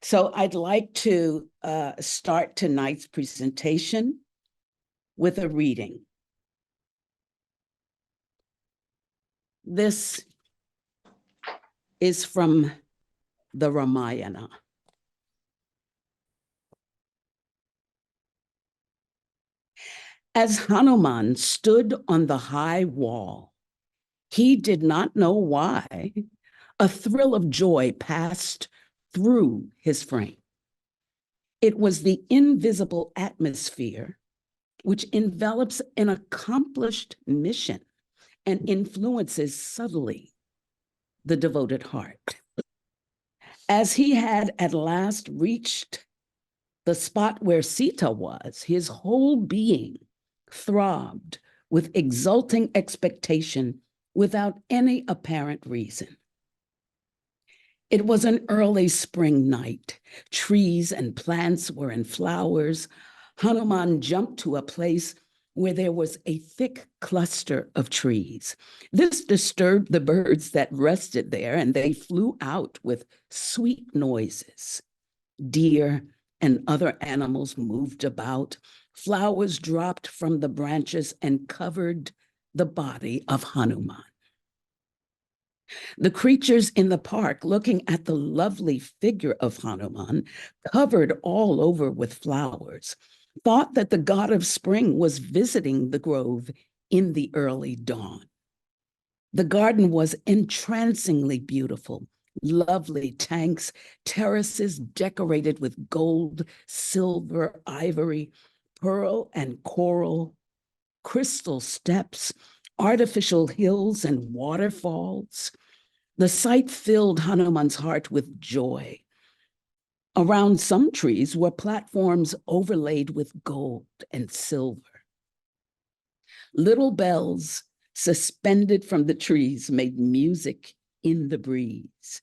So I'd like to start tonight's presentation with a reading. This is from the Ramayana. As Hanuman stood on the high wall, he did not know why a thrill of joy passed through his frame. It was the invisible atmosphere which envelops an accomplished mission and influences subtly the devoted heart. As he had at last reached the spot where Sita was, his whole being throbbed with exulting expectation without any apparent reason. It was an early spring night. Trees and plants were in flowers. Hanuman jumped to a place where there was a thick cluster of trees. This disturbed the birds that rested there, and they flew out with sweet noises. Deer and other animals moved about. Flowers dropped from the branches and covered the body of Hanuman. The creatures in the park, looking at the lovely figure of Hanuman, covered all over with flowers, thought that the god of spring was visiting the grove in the early dawn. The garden was entrancingly beautiful. Lovely tanks, terraces decorated with gold, silver, ivory, pearl, and coral, crystal steps, artificial hills and waterfalls. The sight filled Hanuman's heart with joy. Around some trees were platforms overlaid with gold and silver. Little bells suspended from the trees made music in the breeze.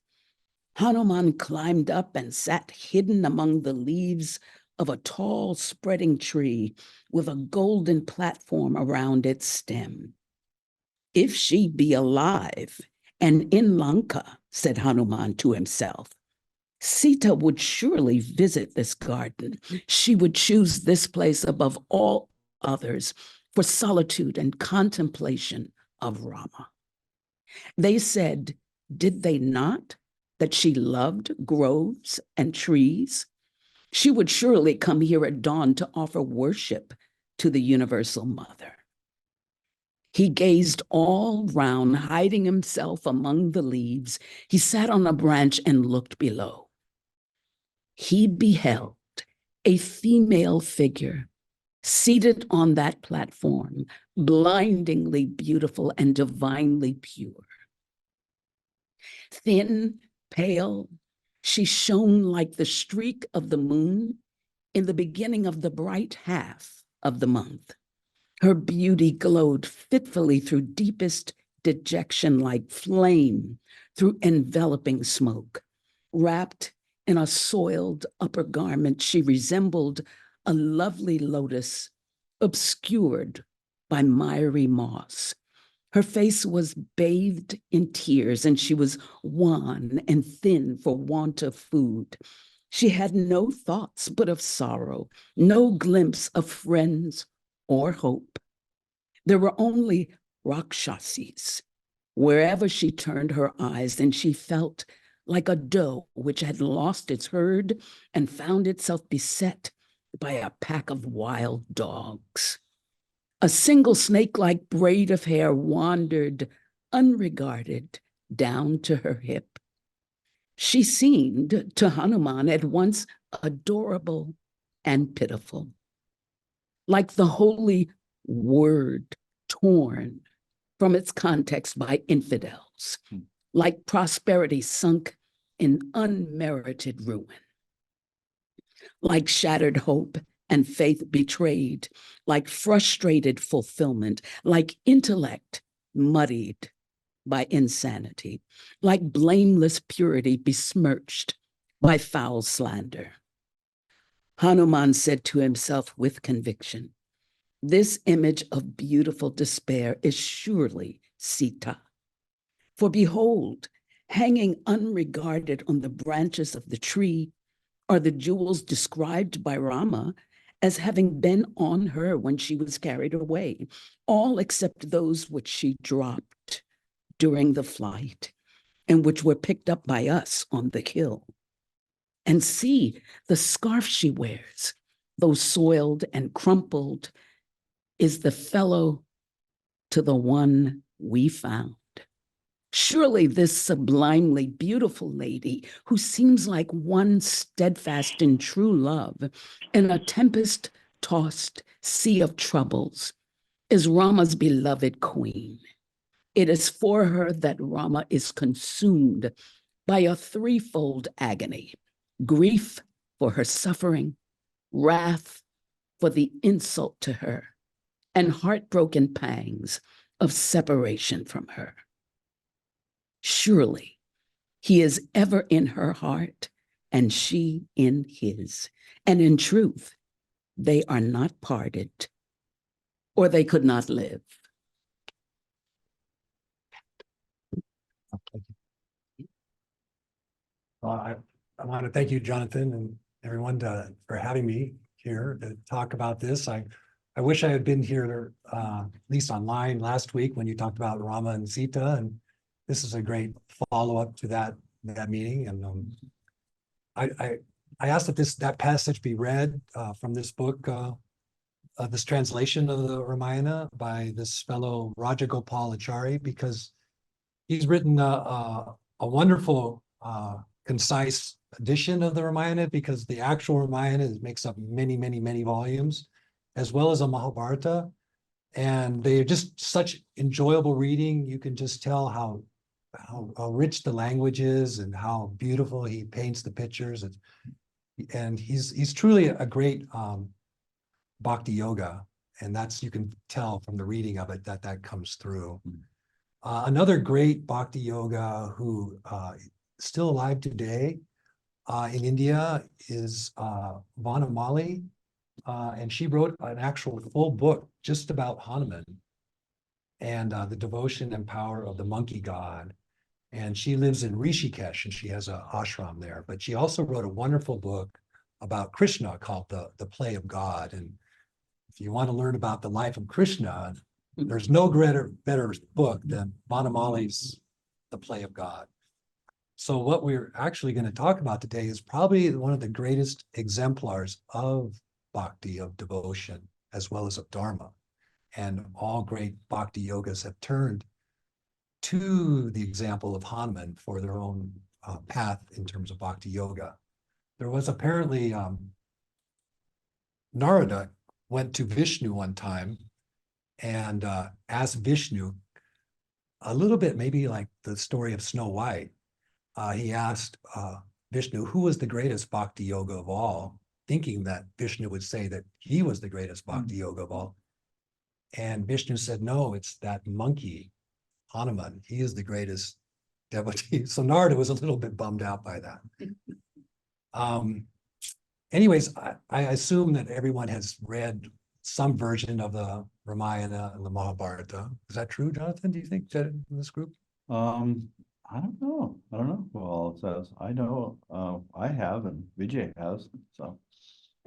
Hanuman climbed up and sat hidden among the leaves of a tall spreading tree with a golden platform around its stem. If she be alive and in Lanka, said Hanuman to himself, Sita would surely visit this garden. She would choose this place above all others for solitude and contemplation of Rama. They said, did they not, that she loved groves and trees? She would surely come here at dawn to offer worship to the universal mother. He gazed all round, hiding himself among the leaves. He sat on a branch and looked below. He beheld a female figure seated on that platform, blindingly beautiful and divinely pure. Thin, pale, she shone like the streak of the moon in the beginning of the bright half of the month. Her beauty glowed fitfully through deepest dejection like flame through enveloping smoke. Wrapped in a soiled upper garment, she resembled a lovely lotus obscured by miry moss. Her face was bathed in tears, and she was wan and thin for want of food. She had no thoughts but of sorrow, no glimpse of friends or hope. There were only rakshasis wherever she turned her eyes, and she felt like a doe which had lost its herd and found itself beset by a pack of wild dogs. A single snake-like braid of hair wandered unregarded down to her hip. She seemed to Hanuman at once adorable and pitiful, like the holy word torn from its context by infidels, like prosperity sunk in unmerited ruin, like shattered hope and faith betrayed, like frustrated fulfillment, like intellect muddied by insanity, like blameless purity besmirched by foul slander. Hanuman said to himself with conviction, this image of beautiful despair is surely Sita. For behold, hanging unregarded on the branches of the tree are the jewels described by Rama as having been on her when she was carried away, all except those which she dropped during the flight and which were picked up by us on the hill. And see the scarf she wears, though soiled and crumpled, is the fellow to the one we found. Surely this sublimely beautiful lady, who seems like one steadfast in true love in a tempest-tossed sea of troubles, is Rama's beloved queen. It is for her that Rama is consumed by a threefold agony: grief for her suffering, wrath for the insult to her, and heartbroken pangs of separation from her. Surely he is ever in her heart and she in his. And in truth, they are not parted, or they could not live. Thank you. I want to thank you, Jonathan, and everyone for having me here to talk about this. I wish I had been here, at least online last week when you talked about Rama and Sita, and this is a great follow-up to that meeting. And I asked that that passage be read from this book, this translation of the Ramayana by this fellow Rajagopal Achari, because he's written a wonderful, concise edition of the Ramayana, because the actual Ramayana makes up many, many, many volumes, as well as a Mahabharata. And they're just such enjoyable reading. You can just tell how rich the language is and how beautiful he paints the pictures. And he's truly a great bhakti yoga. And that's, you can tell from the reading of it that comes through. Another great bhakti yoga who still alive today in India is Vanamali. And she wrote an actual full book just about Hanuman and the devotion and power of the monkey god. And she lives in Rishikesh and she has an ashram there. But she also wrote a wonderful book about Krishna called The Play of God. And if you want to learn about the life of Krishna, there's no better book than Vanamali's The Play of God. So what we're actually going to talk about today is probably one of the greatest exemplars of bhakti, of devotion, as well as of dharma. And all great bhakti yogas have turned to the example of Hanuman for their own path in terms of bhakti yoga. There was apparently Narada went to Vishnu one time and asked Vishnu a little bit, maybe like the story of Snow White. He asked Vishnu, who was the greatest bhakti yoga of all, thinking that Vishnu would say that he was the greatest bhakti yoga of all. And Vishnu said, no, it's that monkey, Hanuman. He is the greatest devotee. So Narada was a little bit bummed out by that. Anyways, I assume that everyone has read some version of the Ramayana and the Mahabharata. Is that true, Jonathan? Do you think that in this group? I don't know. I don't know who all says. I know I have, and Vijay has. So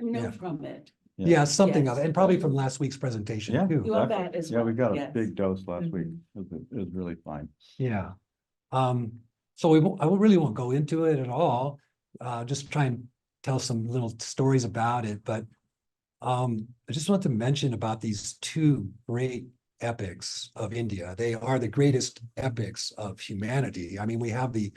I know from it. Yeah, something Yes. of it, and probably from last week's presentation Yeah. too. You have that as well. we got a Yes. big dose last week. It was really fine. Yeah. So I really won't go into it at all. Just try and tell some little stories about it. But I just want to mention about these two great epics of India. They are the greatest epics of humanity. I mean, we have the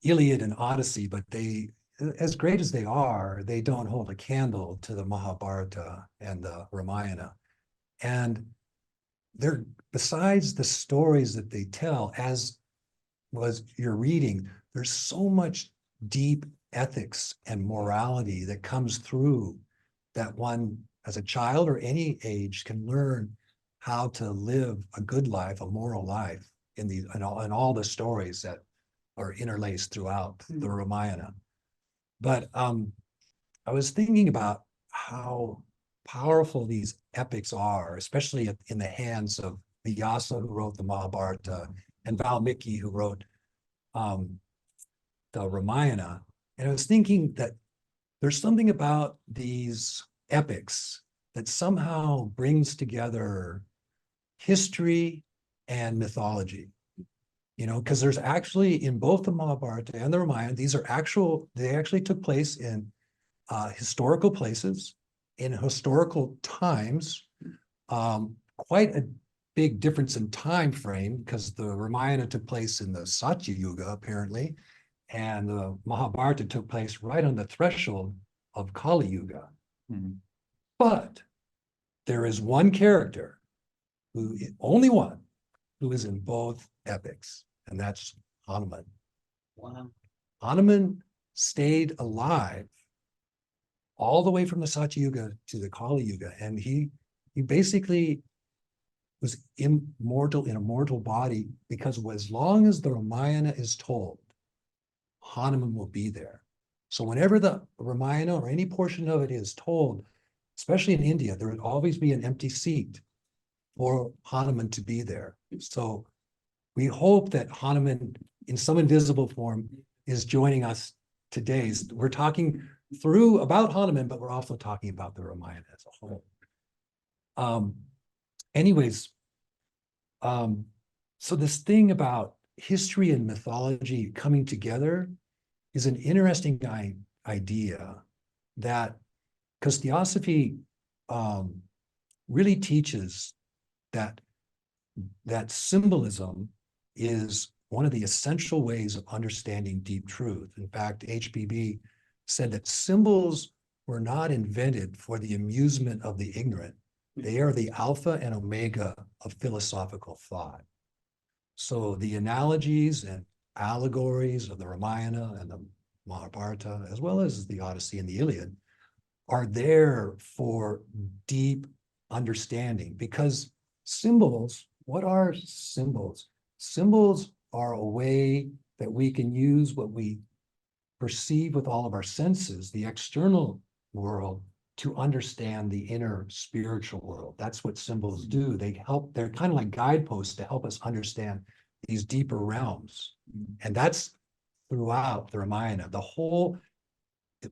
Iliad and Odyssey, but they, as great as they are, they don't hold a candle to the Mahabharata and the Ramayana. And they're, besides the stories that they tell, as was your reading, there's so much deep ethics and morality that comes through that one, as a child or any age, can learn how to live a good life, a moral life in all the stories that are interlaced throughout the Ramayana. But I was thinking about how powerful these epics are, especially in the hands of Vyasa, who wrote the Mahabharata, and Valmiki, who wrote the Ramayana. And I was thinking that there's something about these epics that somehow brings together history and mythology. You know, because there's actually in both the Mahabharata and the Ramayana, they actually took place in historical places, in historical times. Quite a big difference in time frame, because the Ramayana took place in the Satya Yuga, apparently, and the Mahabharata took place right on the threshold of Kali Yuga. Mhm. But there is one character, only one, who is in both epics, and that's Hanuman. Wow. Hanuman stayed alive all the way from the Satya Yuga to the Kali Yuga, and he basically was immortal in a mortal body, because as long as the Ramayana is told, Hanuman will be there. So whenever the Ramayana or any portion of it is told, especially in India, there would always be an empty seat for Hanuman to be there. So we hope that Hanuman, in some invisible form, is joining us today. We're talking through about Hanuman, but we're also talking about the Ramayana as a whole. Anyways, so this thing about history and mythology coming together is an interesting idea, that because Theosophy really teaches that symbolism is one of the essential ways of understanding deep truth. In fact, HBB said that symbols were not invented for the amusement of the ignorant. They are the alpha and omega of philosophical thought. So the analogies and allegories of the Ramayana and the Mahabharata, as well as the Odyssey and the Iliad, are there for deep understanding, because symbols, what are symbols? Symbols are a way that we can use what we perceive with all of our senses, the external world, to understand the inner spiritual world. That's what symbols do. They're kind of like guideposts to help us understand these deeper realms. And that's throughout the Ramayana. The whole,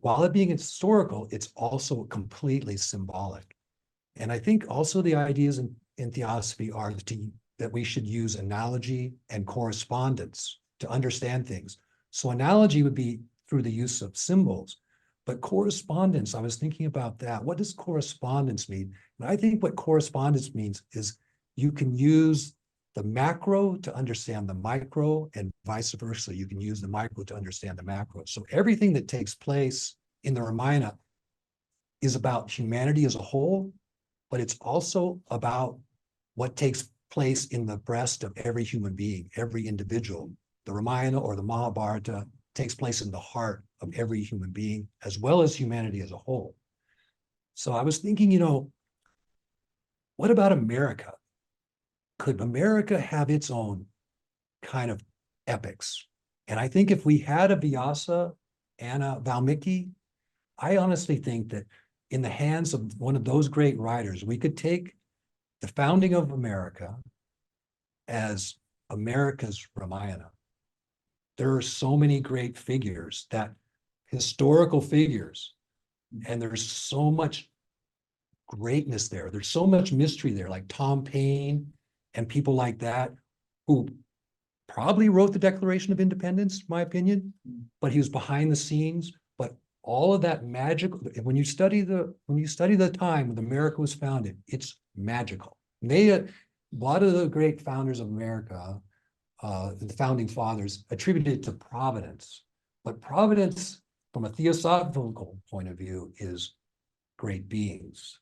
while it being historical, it's also completely symbolic. And I think also the ideas in Theosophy are that we should use analogy and correspondence to understand things. So analogy would be through the use of symbols, but correspondence, I was thinking about that. What does correspondence mean? And I think what correspondence means is you can use the macro to understand the micro, and vice versa. You can use the micro to understand the macro. So everything that takes place in the Ramayana is about humanity as a whole, but it's also about what takes place in the breast of every human being, every individual. The Ramayana or the Mahabharata takes place in the heart of every human being, as well as humanity as a whole. So I was thinking, what about America? Could America have its own kind of epics? And I think if we had a Vyasa and a Valmiki, I honestly think that in the hands of one of those great writers, we could take the founding of America as America's Ramayana. There are so many great figures, historical figures, and there's so much greatness there. There's so much mystery there, like Tom Paine and people like that, who probably wrote the Declaration of Independence, in my opinion, but he was behind the scenes. But all of that magical, when you study the time when America was founded, it's magical. A lot of the great founders of America, the founding fathers, attributed it to providence. But providence, from a theosophical point of view, is great beings.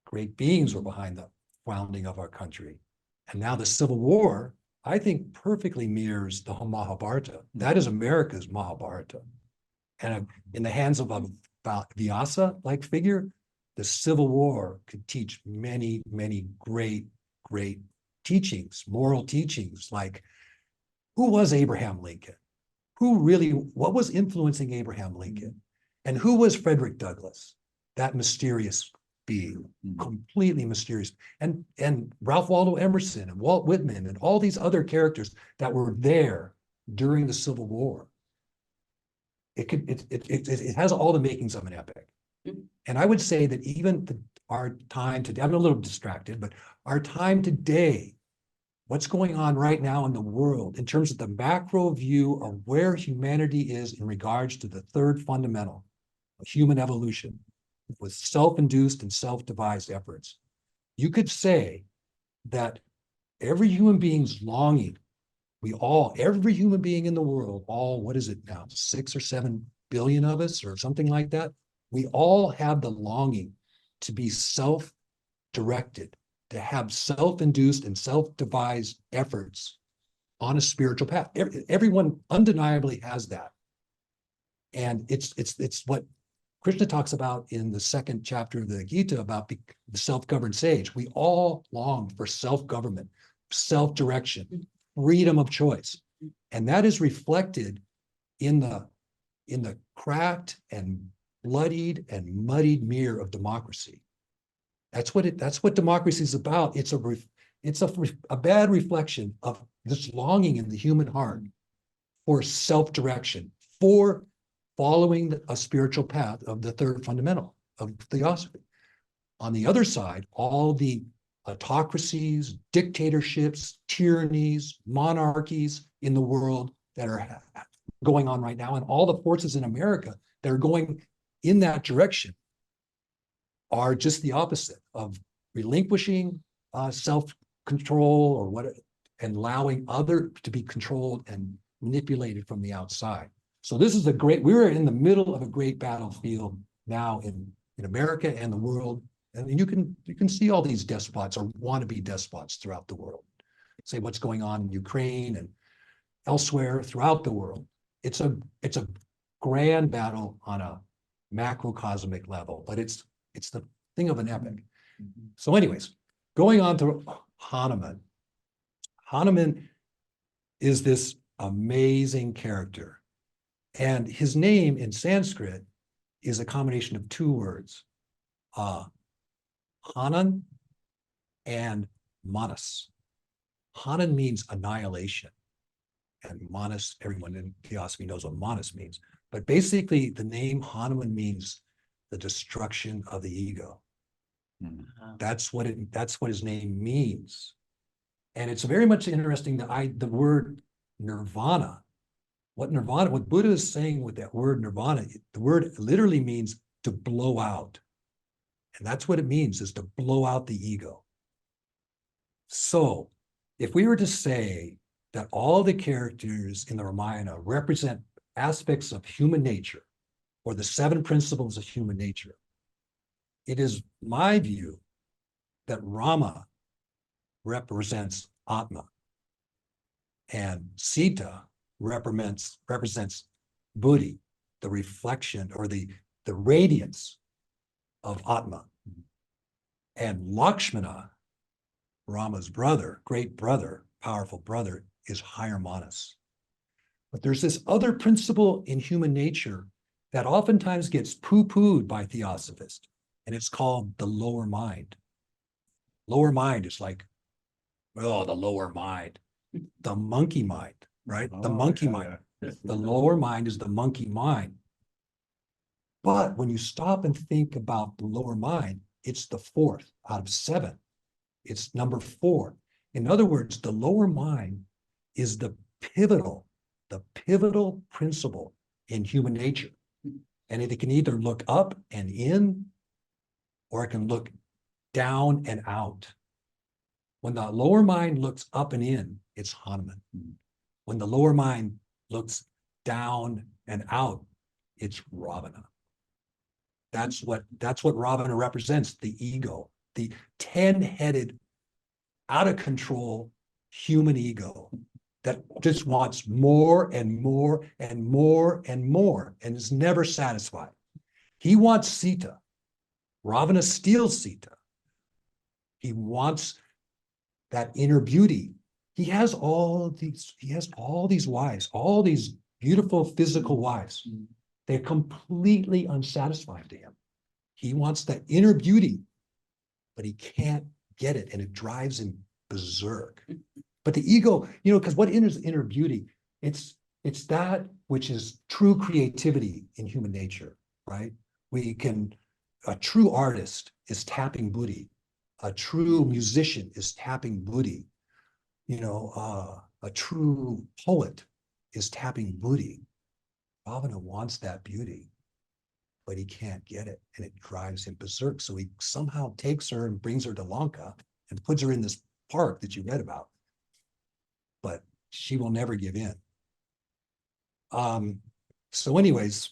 Great beings were behind the founding of our country. And now the Civil War, I think, perfectly mirrors the Mahabharata. That is America's Mahabharata. And in the hands of a Vyasa-like figure, the Civil War could teach many, many great teachings, moral teachings, like who was Abraham Lincoln? What was influencing Abraham Lincoln? And who was Frederick Douglass? That mysterious being, completely mysterious. And Ralph Waldo Emerson and Walt Whitman and all these other characters that were there during the Civil War. it has all the makings of an epic. And I would say that even our time today, I'm a little distracted, but our time today, what's going on right now in the world in terms of the macro view of where humanity is in regards to the third fundamental of human evolution with self-induced and self-devised efforts. You could say that every human being's longing, every human being in the world, what is it now, 6 or 7 billion of us or something like that? We all have the longing to be self-directed, to have self-induced and self-devised efforts on a spiritual path. Everyone undeniably has that. And it's what Krishna talks about in the 2nd chapter of the Gita about the self-governed sage. We all long for self-government, self-direction, freedom of choice. And that is reflected in the cracked and bloodied and muddied mirror of democracy. That's what democracy is about. It's a bad reflection of this longing in the human heart for self-direction, for following a spiritual path of the third fundamental of theosophy. On the other side, all the autocracies, dictatorships, tyrannies, monarchies in the world that are going on right now, and all the forces in America that are going in that direction are just the opposite of relinquishing self-control or what, and allowing other to be controlled and manipulated from the outside. So this is we're in the middle of a great battlefield now in America and the world. And you can see all these despots or wannabe despots throughout the world. Say what's going on in Ukraine and elsewhere throughout the world. It's a grand battle on a macrocosmic level, but it's the thing of an epic. So anyways, going on to Hanuman. Hanuman is this amazing character. And his name in Sanskrit is a combination of 2 words, Hanan and Manas. Hanan means annihilation. And Manas, everyone in theosophy knows what Manas means. But basically, the name Hanuman means the destruction of the ego. That's what his name means. And it's very much interesting that the word nirvana, what Buddha is saying with that word nirvana, the word literally means to blow out. And that's what it means, is to blow out the ego. So if we were to say that all the characters in the Ramayana represent aspects of human nature, or the 7 principles of human nature, it is my view that Rama represents Atma, and Sita represents Buddhi, the reflection or the radiance of Atma. And Lakshmana, Rama's brother, great brother, powerful brother, is higher Manas. But there's this other principle in human nature that oftentimes gets poo-pooed by theosophists, and it's called the lower mind. Lower mind is like, oh, the lower mind, the monkey mind, right? The monkey mind. The lower mind is the monkey mind. But when you stop and think about the lower mind, it's the 4th out of 7. It's number 4. In other words, the lower mind is the pivotal principle in human nature. And it can either look up and in, or it can look down and out. When the lower mind looks up and in, it's Hanuman. When the lower mind looks down and out, it's Ravana. That's what Ravana represents, the ego, the 10-headed, out of control human ego that just wants more and more and more and more and is never satisfied. He wants Sita. Ravana steals Sita. He wants that inner beauty. He has all these wives, all these beautiful physical wives. They're completely unsatisfied to him. He wants that inner beauty, but he can't get it, and it drives him berserk. But the ego, because what is inner beauty? It's It's that which is true creativity in human nature, right? A true artist is tapping Buddhi. A true musician is tapping Buddhi. A true poet is tapping Buddhi. Ravana wants that beauty, but he can't get it, and it drives him berserk. So he somehow takes her and brings her to Lanka and puts her in this park that you read about. But she will never give in. So anyways,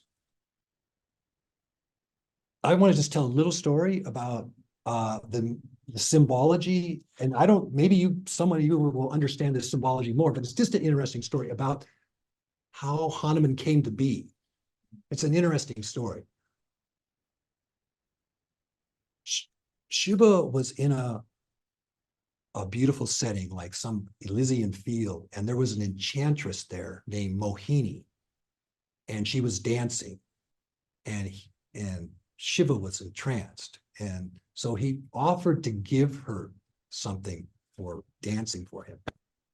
I want to just tell a little story about the symbology. And I don't, maybe some of you will understand this symbology more, but it's just an interesting story about how Hanuman came to be. It's an interesting story. Shiva was in a beautiful setting, like some Elysian field, and there was an enchantress there named Mohini, and she was dancing, and Shiva was entranced, and so he offered to give her something for dancing for him,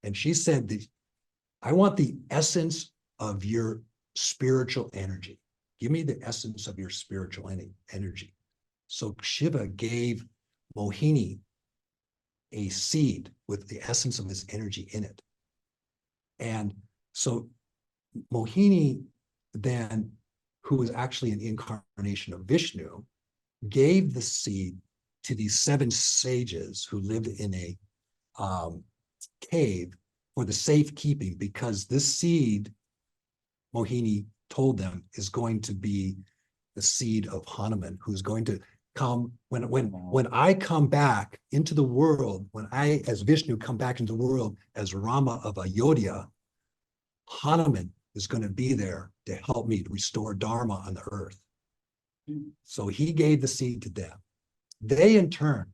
and she said that, I want the essence of your spiritual energy. Give me the essence of your spiritual energy. So Shiva gave Mohini a seed with the essence of his energy in it. And so Mohini then, who was actually an incarnation of Vishnu, gave the seed to these 7 sages who lived in a cave for the safekeeping, because this seed, Mohini told them, is going to be the seed of Hanuman, who's going to come when I come back into the world, when I, as Vishnu, come back into the world as Rama of Ayodhya, Hanuman is going to be there to help me to restore Dharma on the earth. So he gave the seed to them. They, in turn,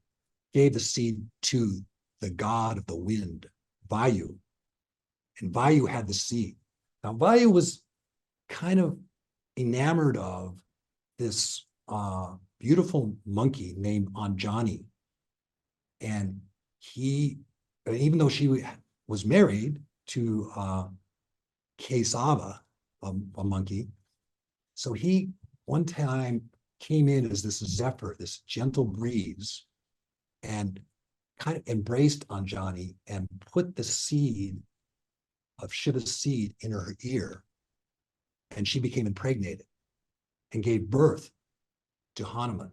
gave the seed to the god of the wind, Vayu. And Vayu had the seed. Now, Vayu was kind of enamored of this beautiful monkey named Anjani. And he, even though she was married to Kesava, a monkey, so he one time came in as this zephyr, this gentle breeze, and kind of embraced Anjani and put the seed of Shiva's seed in her ear. And she became impregnated and gave birth to Hanuman.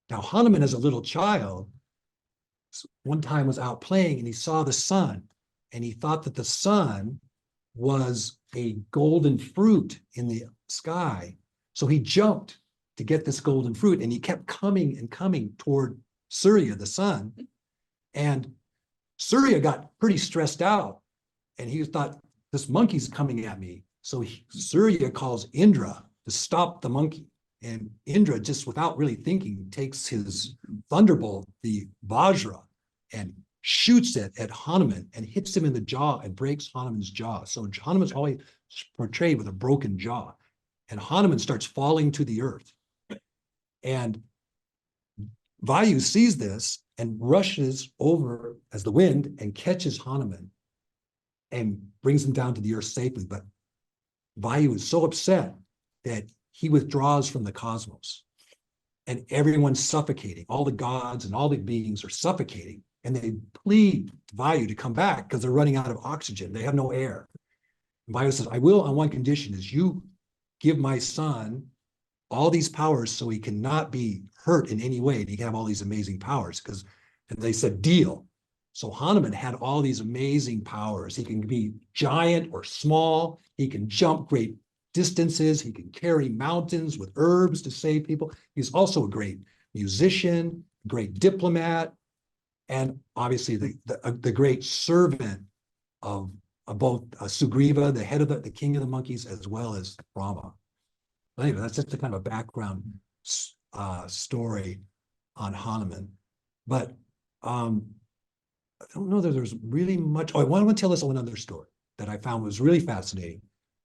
Now, Hanuman, as a little child, one time was out playing and he saw the sun, and he thought that the sun was a golden fruit in the sky. So he jumped to get this golden fruit, and he kept coming and coming toward Surya, the sun. And Surya got pretty stressed out, and he thought, this monkey's coming at me. So Surya calls Indra to stop the monkey. And Indra, just without really thinking, takes his thunderbolt, the Vajra, and shoots it at Hanuman and hits him in the jaw and breaks Hanuman's jaw. So Hanuman's always portrayed with a broken jaw. And Hanuman starts falling to the earth. And Vayu sees this and rushes over as the wind and catches Hanuman and brings him down to the earth safely. But Vayu is so upset that he withdraws from the cosmos, and everyone's suffocating. All the gods and all the beings are suffocating, and they plead to Vayu to come back because they're running out of oxygen. They have no air. And Vayu says, I will on one condition, is you give my son all these powers so he cannot be hurt in any way, and he can have all these amazing powers. And they said, deal. So Hanuman had all these amazing powers. He can be giant or small. He can jump great distances. He can carry mountains with herbs to save people. He's also a great musician, great diplomat, and obviously the great servant of both Sugriva, the head of the king of the monkeys, as well as Rama. But anyway, that's just a kind of a background story on Hanuman. But I don't know that there's really much. Oh, I want to tell us one other story that I found was really fascinating,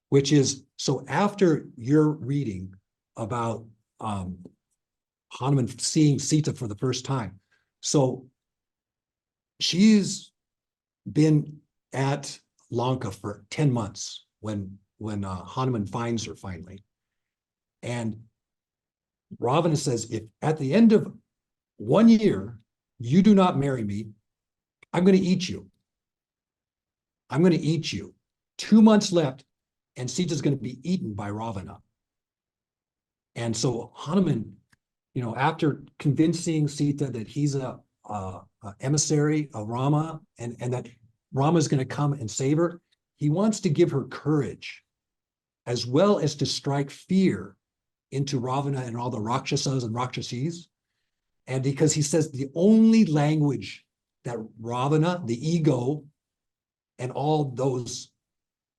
which is, so after your reading about Hanuman seeing Sita for the first time, so she's been at Lanka for 10 months when Hanuman finds her finally. And Ravana says, if at the end of 1 year, you do not marry me, I'm going to eat you. I'm going to eat you. 2 months left, and Sita's going to be eaten by Ravana. And so Hanuman, after convincing Sita that he's a emissary of Rama and that Rama is going to come and save her, he wants to give her courage, as well as to strike fear into Ravana and all the Rakshasas and Rakshasis. And because he says the only language that Ravana, the ego, and all those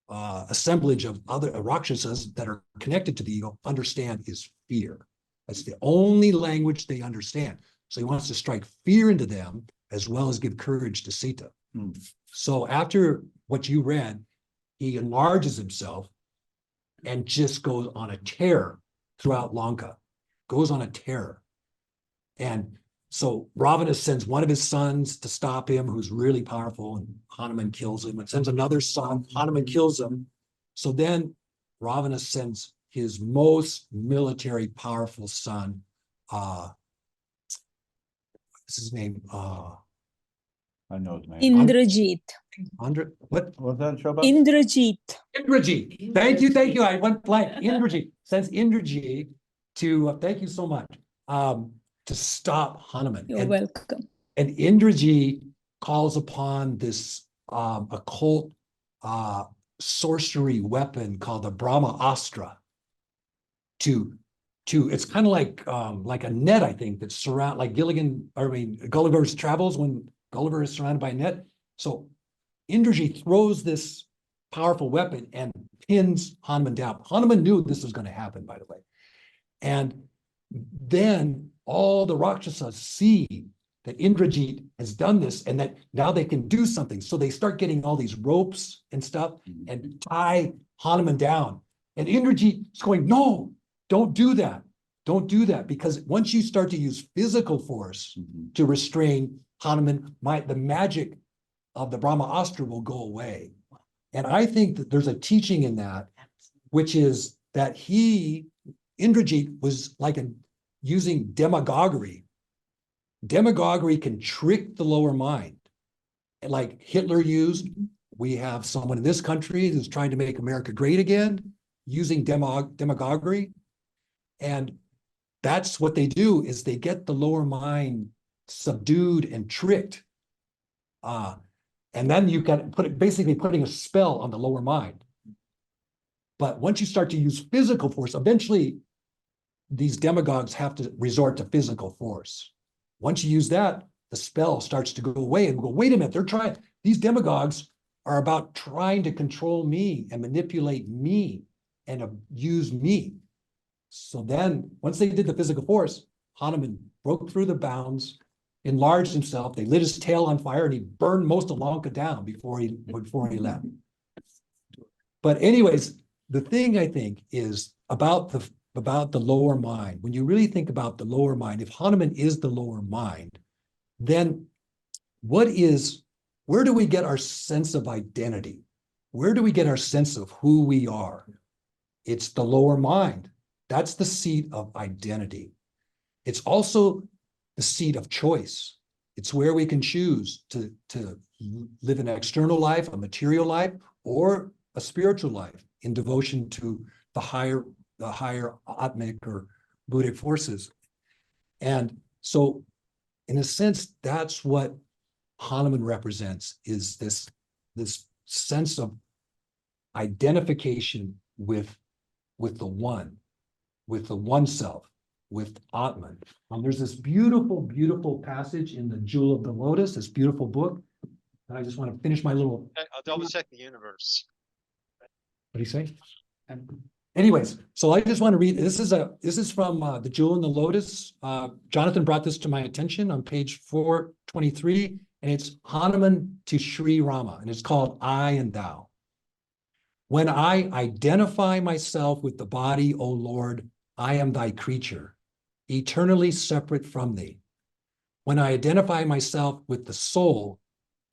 assemblage of other Rakshasas that are connected to the ego understand is fear. That's the only language they understand. So he wants to strike fear into them as well as give courage to Sita. So after what you read, he enlarges himself and just goes on a tear throughout Lanka, goes on a tear. And so Ravana sends one of his sons to stop him, who's really powerful, and Hanuman kills him, and sends another son, Hanuman kills him. So then Ravana sends his most military powerful son, what's his name? I know his name. Indrajit. What? What's that show about? Indrajit. Indrajit. Thank you. I went blank. Indrajit sends Indrajit to, thank you so much, to stop Hanuman. You're welcome. And Indrajit calls upon this occult sorcery weapon called the Brahma Astra to it's kind of like a net, I think, that like Gulliver's Travels, when Gulliver is surrounded by a net. So Indrajit throws this powerful weapon and pins Hanuman down. Hanuman knew this was going to happen, by the way. And then all the Rakshasas see that Indrajit has done this and that now they can do something. So they start getting all these ropes and stuff and tie Hanuman down. And Indrajit is going, no, don't do that. Don't do that. Because once you start to use physical force to restrain Hanuman, the magic of the Brahma Astra will go away. And I think that there's a teaching in that, which is that Indrajit was using demagoguery. Demagoguery can trick the lower mind. And like Hitler used, we have someone in this country who's trying to make America great again, using demagoguery. And that's what they do, is they get the lower mind subdued and tricked. And then you can basically putting a spell on the lower mind. But once you start to use physical force, eventually these demagogues have to resort to physical force. Once you use that, the spell starts to go away and go, wait a minute, these demagogues are about trying to control me and manipulate me and use me. So then once they did the physical force, Hanuman broke through the bounds, enlarged himself. They lit his tail on fire and he burned most of Lanka down before he left. But anyways, the thing I think is about the lower mind. When you really think about the lower mind, if Hanuman is the lower mind, then where do we get our sense of identity? Where do we get our sense of who we are? It's the lower mind. That's the seat of identity. It's also the seat of choice. It's where we can choose to live an external life, a material life, or a spiritual life in devotion to the higher Atmic or Buddhic forces. And so in a sense, that's what Hanuman represents, is this sense of identification with the one self, with Atman. There's this beautiful, beautiful passage in the Jewel of the Lotus, this beautiful book. And I just want to finish my little. I'll double check the universe. What do you say? Anyways, so I just want to read. This is from the Jewel in the Lotus. Jonathan brought this to my attention on page 423, and it's Hanuman to Sri Rama, and it's called I and Thou. When I identify myself with the body, O Lord, I am thy creature, eternally separate from thee. When I identify myself with the soul,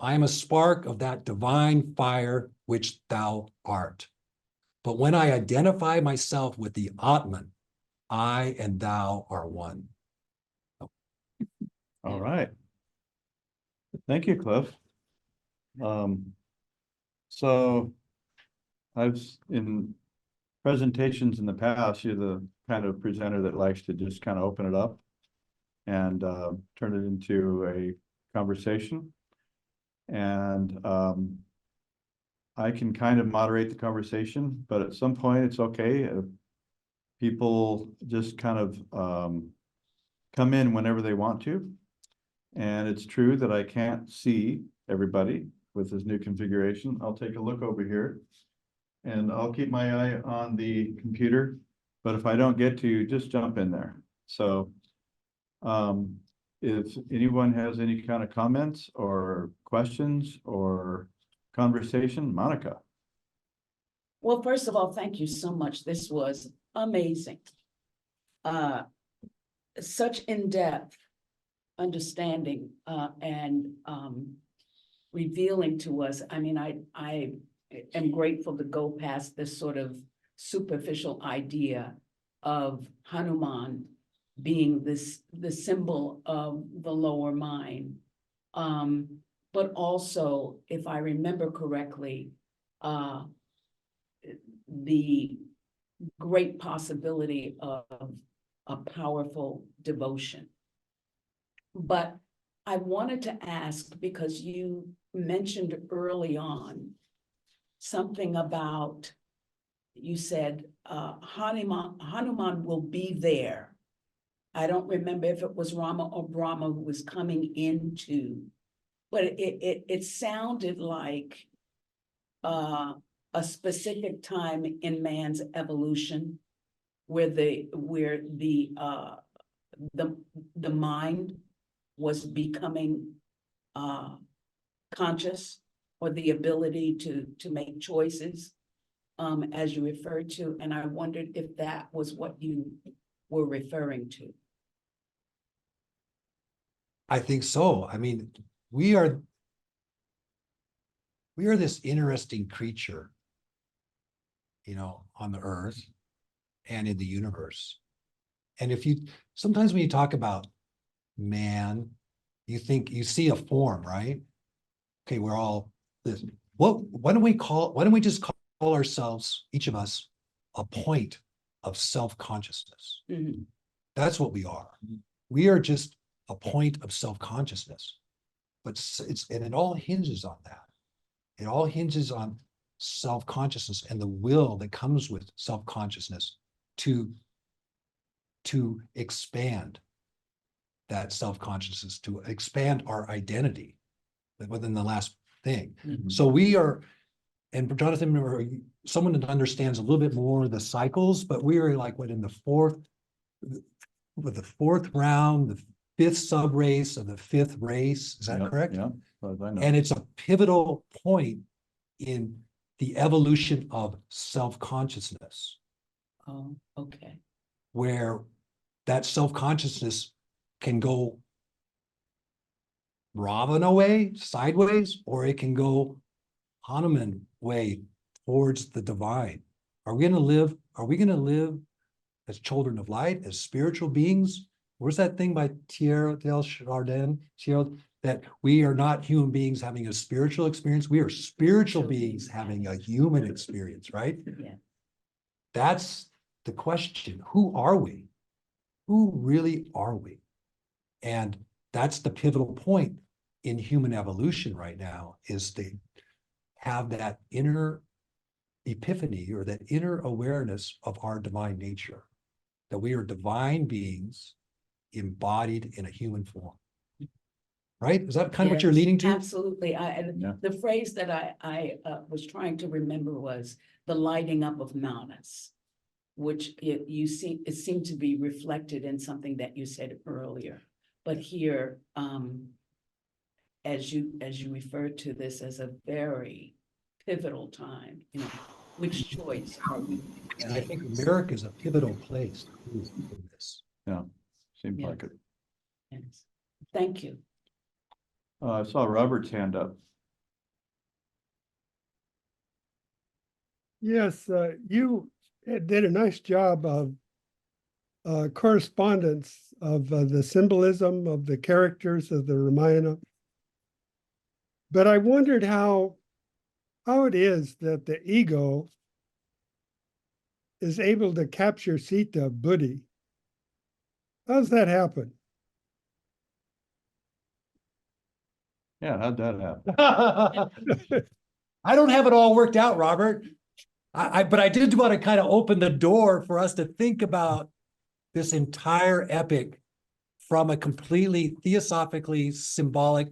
I am a spark of that divine fire which thou art. But when I identify myself with the Atman, I and thou are one. All right. Thank you, Cliff. So in presentations in the past, you're the kind of presenter that likes to just kind of open it up and turn it into a conversation. And I can kind of moderate the conversation, but at some point it's okay if people just kind of come in whenever they want to. And it's true that I can't see everybody with this new configuration. I'll take a look over here and I'll keep my eye on the computer, but if I don't get to, just jump in there. So if anyone has any kind of comments or questions or conversation, Monica. Well, first of all, thank you so much. This was amazing. Such in-depth understanding and revealing to us. I mean, I am grateful to go past this sort of superficial idea of Hanuman being the symbol of the lower mind. But also, if I remember correctly, the great possibility of a powerful devotion. But I wanted to ask, because you mentioned early on something about, you said Hanuman will be there. I don't remember if it was Rama or Brahma who was coming into, but it sounded like a specific time in man's evolution where the mind was becoming conscious, or the ability to make choices, as you referred to, and I wondered if that was what you were referring to. I think so. I mean, we are this interesting creature, you know, on the earth and in the universe. And sometimes when you talk about man, you see a form, right? Okay, we're all this. Why don't we just call ourselves, each of us, a point of self-consciousness? Mhm. That's what we are. We are just a point of self-consciousness. But it all hinges on that. It all hinges on self-consciousness and the will that comes with self-consciousness to expand that self-consciousness, to expand our identity within the last thing. Mhm. So we are, and Jonathan, or someone that understands a little bit more the cycles, but we are like in the fourth round, the fifth sub race of the fifth race. Is that correct? Yeah, as I know. And it's a pivotal point in the evolution of self-consciousness, Oh, okay. where that self-consciousness can go Ravana way, sideways, or it can go Hanuman way towards the divine. Are we going to live as children of light, as spiritual beings? Where's that thing by Thierry del Chardin, that we are not human beings having a spiritual experience? We are spiritual beings having a human experience, right? Yeah. That's the question. Who are we? Who really are we? And that's the pivotal point in human evolution right now, is to have that inner epiphany, or that inner awareness of our divine nature, that we are divine beings embodied in a human form. Right? Is that kind of what you're Yes, leading to? Absolutely. Yeah. The phrase that I was trying to remember was the lighting up of Manas, which it seemed to be reflected in something that you said earlier. But here, as you referred to this as a very pivotal time, you know, which choice are we? And I think America is a pivotal place in this. Yeah, seems Yeah. like it. Yes. Thank you. I saw Robert's hand up. Yes, you did a nice job of correspondence of the symbolism of the characters of the Ramayana. But I wondered how it is that the ego is able to capture Sita Buddhi. How does that happen? Yeah, how'd that happen? I don't have it all worked out, Robert. But I did want to kind of open the door for us to think about this entire epic from a completely theosophically symbolic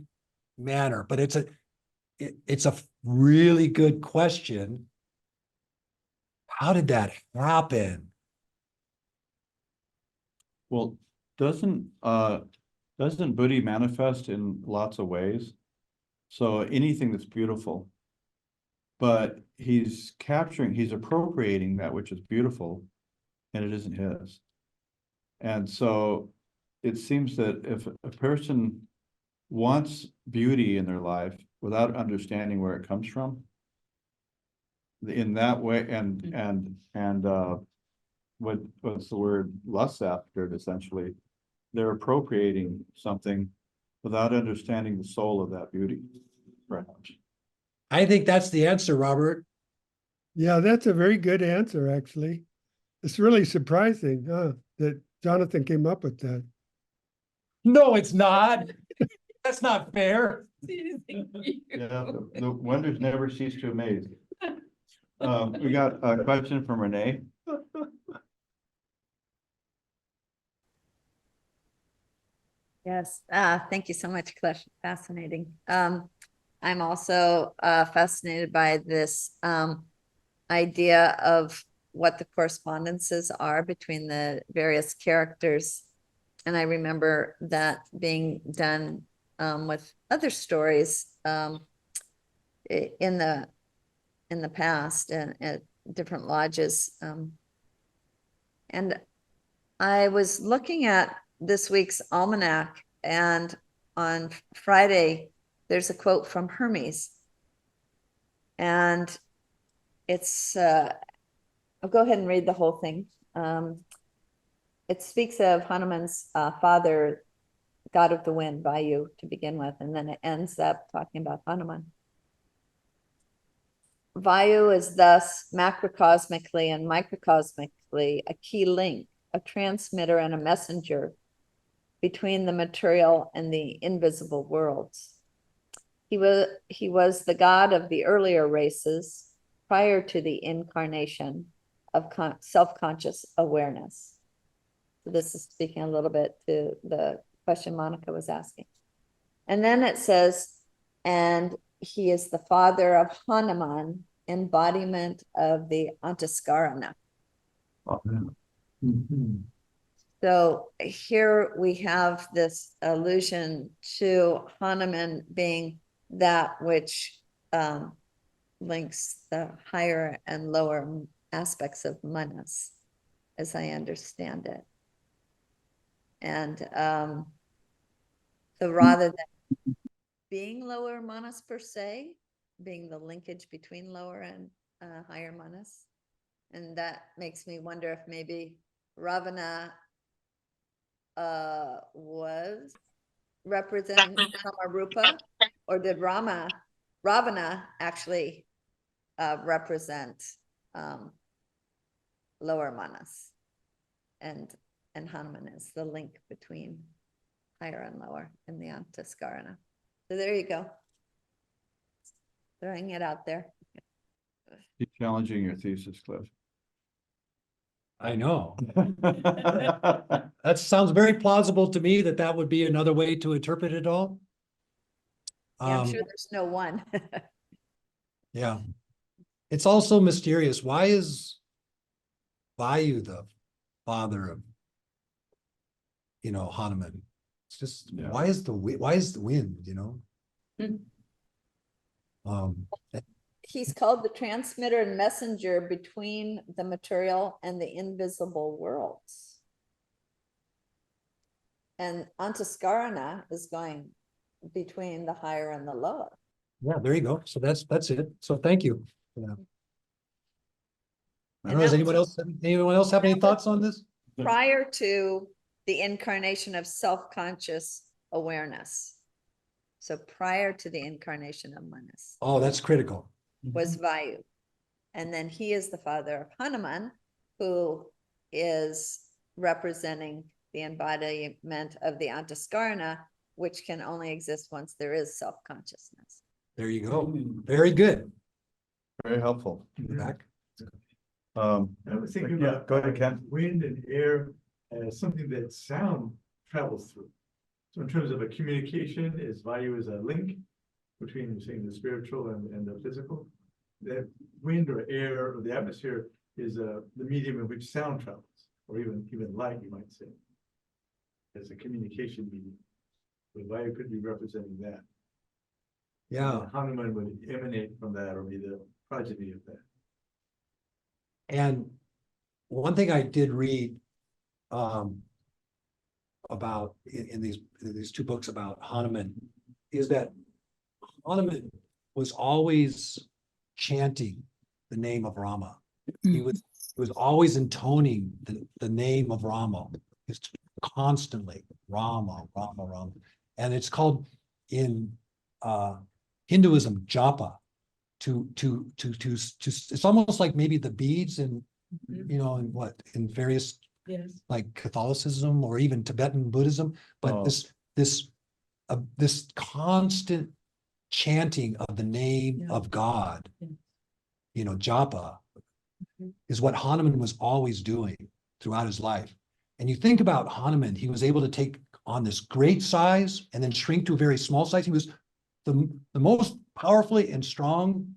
manner. But it's a really good question. How did that happen? Well, doesn't Buddhi manifest in lots of ways? So anything that's beautiful, but he's appropriating that which is beautiful, and it isn't his. And so it seems that if a person wants beauty in their life without understanding where it comes from, in that way, what's the word, lust after it, essentially, they're appropriating something without understanding the soul of that beauty, perhaps. I think that's the answer, Robert. Yeah, that's a very good answer, actually. It's really surprising, that Jonathan came up with that. No, it's not. That's not fair. Yeah, the wonders never cease to amaze. We got a question from Renee. Yes, thank you so much, Cliff. Fascinating. I'm also fascinated by this idea of what the correspondences are between the various characters. And I remember that being done with other stories in the past and at different lodges. And I was looking at this week's almanac, and on Friday, there's a quote from Hermes. And it's, I'll go ahead and read the whole thing. It speaks of Hanuman's father, god of the wind, Vayu, to begin with, and then it ends up talking about Hanuman. Vayu is thus macrocosmically and microcosmically a key link, a transmitter and a messenger between the material and the invisible worlds. He was the god of the earlier races prior to the incarnation of self-conscious awareness. So this is speaking a little bit to the question Monica was asking. And then it says, and he is the father of Hanuman, embodiment of the Antaskarana. Oh, yeah. Mm-hmm. So here we have this allusion to Hanuman being that which links the higher and lower aspects of manas, as I understand it. And so rather than being lower manas per se, being the linkage between lower and higher manas, and that makes me wonder if maybe Ravana was representing Kamarupa, or did Ravana actually represent lower manas, and Hanuman is the link between higher and lower in the Antaskarana. So there you go. Throwing it out there. Keep challenging your thesis, Cliff. I know. That sounds very plausible to me, that would be another way to interpret it all. Yeah, I'm sure there's no one. Yeah. It's also mysterious. Why is Vayu the father of, Hanuman? It's just, Yeah. why is the wind, He's called the transmitter and messenger between the material and the invisible worlds. And Antaskarana is going between the higher and the lower. Yeah, there you go. So that's it. So thank you. Yeah. I don't know, does anyone else have any thoughts on this? prior to the incarnation of self-conscious awareness. So prior to the incarnation of Manas Oh, that's critical. was Vayu. And then he is the father of Hanuman, who is representing the embodiment of the Antaskarna, which can only exist once there is self-consciousness. There you go. Very good. Very helpful. Back. I was thinking Yeah, about go ahead, Ken. wind and air as something that sound travels through. So in terms of a communication, is Vayu is a link between, you're saying, the spiritual and the physical. That wind or air or the atmosphere is the medium in which sound travels, or even light, you might say, as a communication medium. So Vayu could be representing that. Yeah. And Hanuman would emanate from that or be the progeny of that. And one thing I did read about in these two books about Hanuman is that Hanuman was always chanting the name of Rama. He was always intoning the name of Rama. It's constantly Rama, Rama, Rama. And it's called in Hinduism japa. To it's almost like maybe the beads in in various like Catholicism or even Tibetan Buddhism, but this constant chanting of the name of God, japa, is what Hanuman was always doing throughout his life. And you think about Hanuman, he was able to take on this great size and then shrink to a very small size. He was the most powerfully and strong,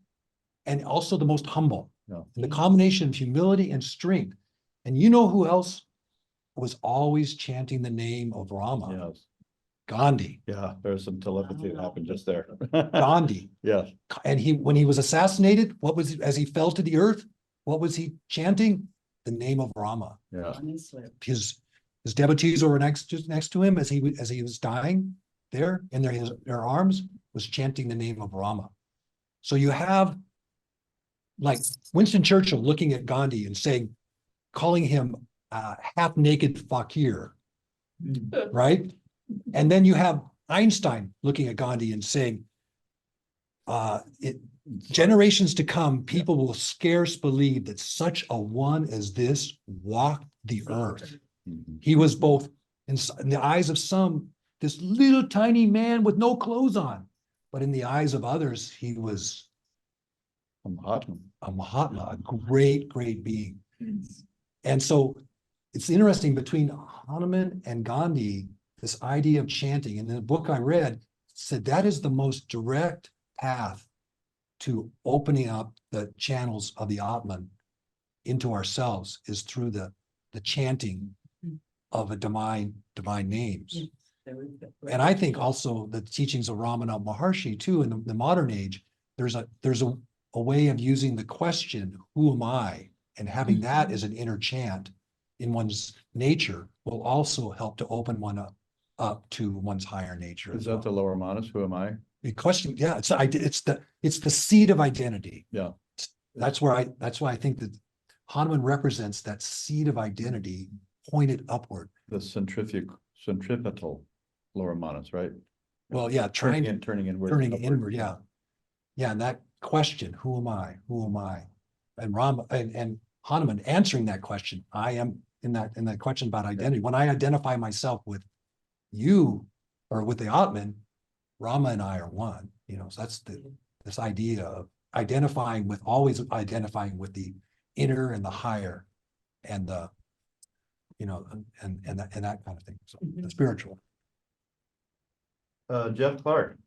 and also the most humble. Yeah. And the combination of humility and strength. And you know who else was always chanting the name of Rama? Yes. Gandhi. Yeah, there's some telepathy that happened just there. Gandhi. Yes. And when he was assassinated, as he fell to the earth, what was he chanting? The name of Rama. Yeah. His devotees were next to him as he was dying there in their arms, was chanting the name of Rama. So you have like Winston Churchill looking at Gandhi and calling him half-naked fakir, right? And then you have Einstein looking at Gandhi and saying, generations to come, people will scarce believe that such a one as this walked the earth. He was both, in the eyes of some, this little tiny man with no clothes on, but in the eyes of others, he was a Mahatma, a great, great being. And so it's interesting between Hanuman and Gandhi, this idea of chanting. And in the book I read said that is the most direct path to opening up the channels of the Atman into ourselves is through the chanting of a divine names. And I think also the teachings of Ramana Maharshi too in the modern age, there's a way of using the question, who am I? And having that as an inner chant in one's nature will also help to open one up to one's higher nature. Is that the lower Manas? Who am I? The question, yeah, it's the seed of identity. Yeah. That's why I think that Hanuman represents that seed of identity pointed upward. The centripetal lower Manas, right? Well, yeah, Turning inward. turning upward. inward, yeah. Yeah, and that question, who am I? Who am I? And Rama and Hanuman answering that question, I am in that question about identity. When I identify myself with you or with the Atman, Rama and I are one. So that's this idea of always identifying with the inner and the higher, and the and that kind of thing. So the spiritual. Jeff Clark.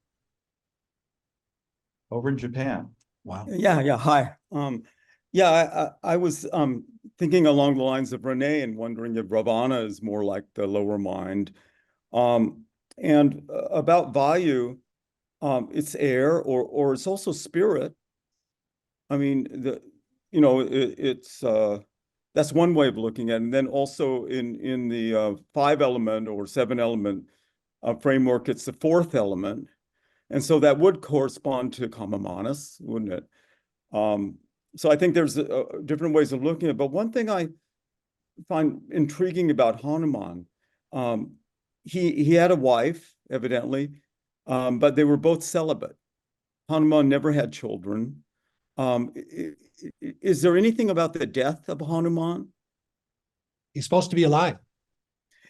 Over in Japan. Wow. Yeah. Hi. I was thinking along the lines of Renee and wondering if Ravana is more like the lower mind. And about Vayu, it's air or it's also spirit. I mean, it's that's one way of looking at it. And then also in the 5-element or 7-element framework, it's the 4th element. And so that would correspond to Kama Manas, wouldn't it? so I think there's different ways of looking at it. But one thing I find intriguing about Hanuman, he had a wife, evidently, but they were both celibate. Hanuman never had children. Is there anything about the death of Hanuman? He's supposed to be alive.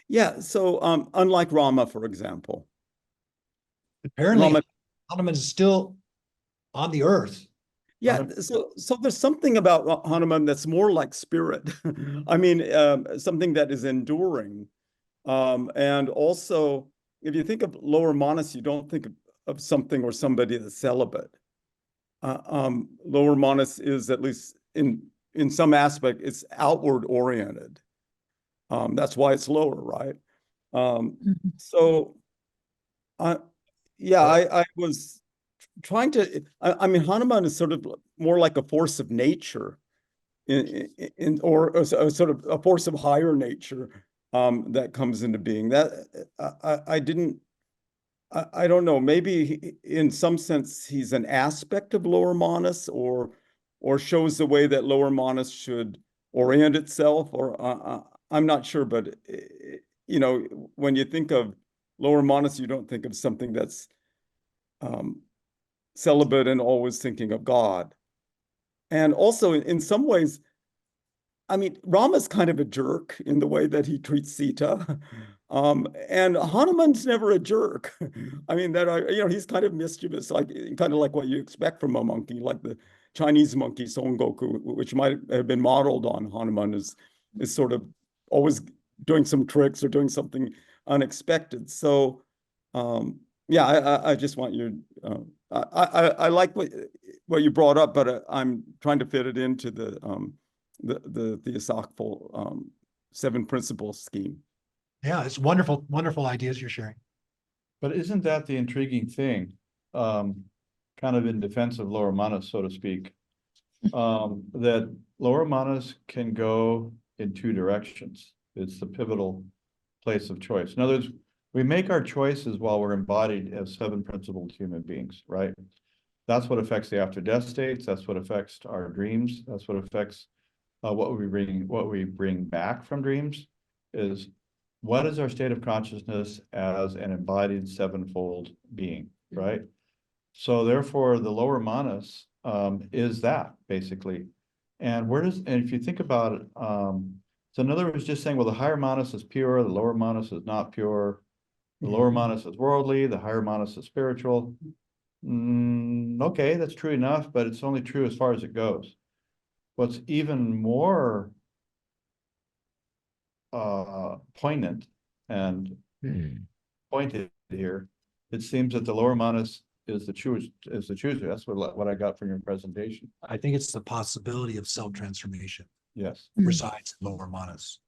Yeah, so unlike Rama, for example. Apparently, Rama, Hanuman is still on the earth. yeah, so there's something about Hanuman that's more like spirit. I mean, something that is enduring. And also, if you think of Lower Manas, you don't think of something or somebody that's celibate. Lower Manas is, at least in some aspect, it's outward oriented. That's why it's lower, right? So, yeah, I was trying to. I mean, Hanuman is sort of more like a force of nature, or a sort of a force of higher nature that comes into being. That I didn't. I don't know. Maybe in some sense he's an aspect of Lower Manas, or shows the way that Lower Manas should orient itself. Or I'm not sure, but you know, when you think of Lower Manas, you don't think of something that's celibate and always thinking of God. And also, in some ways, I mean, Rama's kind of a jerk in the way that he treats Sita. And Hanuman's never a jerk. I mean, he's kind of mischievous, kind of like what you expect from a monkey, like the Chinese monkey Son Goku, which might have been modeled on Hanuman, is sort of always doing some tricks or doing something unexpected. So, yeah, I just want you. I like what you brought up, but I'm trying to fit it into the Theosophical 7 principles scheme. Yeah, it's wonderful, wonderful ideas you're sharing. But isn't that the intriguing thing? Kind of in defense of Lower Manas, so to speak, that Lower Manas can go in 2 directions. It's the pivotal place of choice. In other words, we make our choices while we're embodied as 7 principled human beings, right? That's what affects the after death states. That's what affects our dreams. That's what affects what we bring back from dreams. Is what is our state of consciousness as an embodied 7-fold being, right? So therefore, the Lower Manas is that basically. And if you think about it, so in other words, just saying, well, the higher Manas is pure, the Lower Manas is not pure. The Lower Manas is worldly, the higher Manas is spiritual. Okay, that's true enough, but it's only true as far as it goes. What's even more poignant and pointed here, it seems that the Lower Manas is the chooser. That's what I got from your presentation. I think it's the possibility of self-transformation Yes, resides in Lower Manas.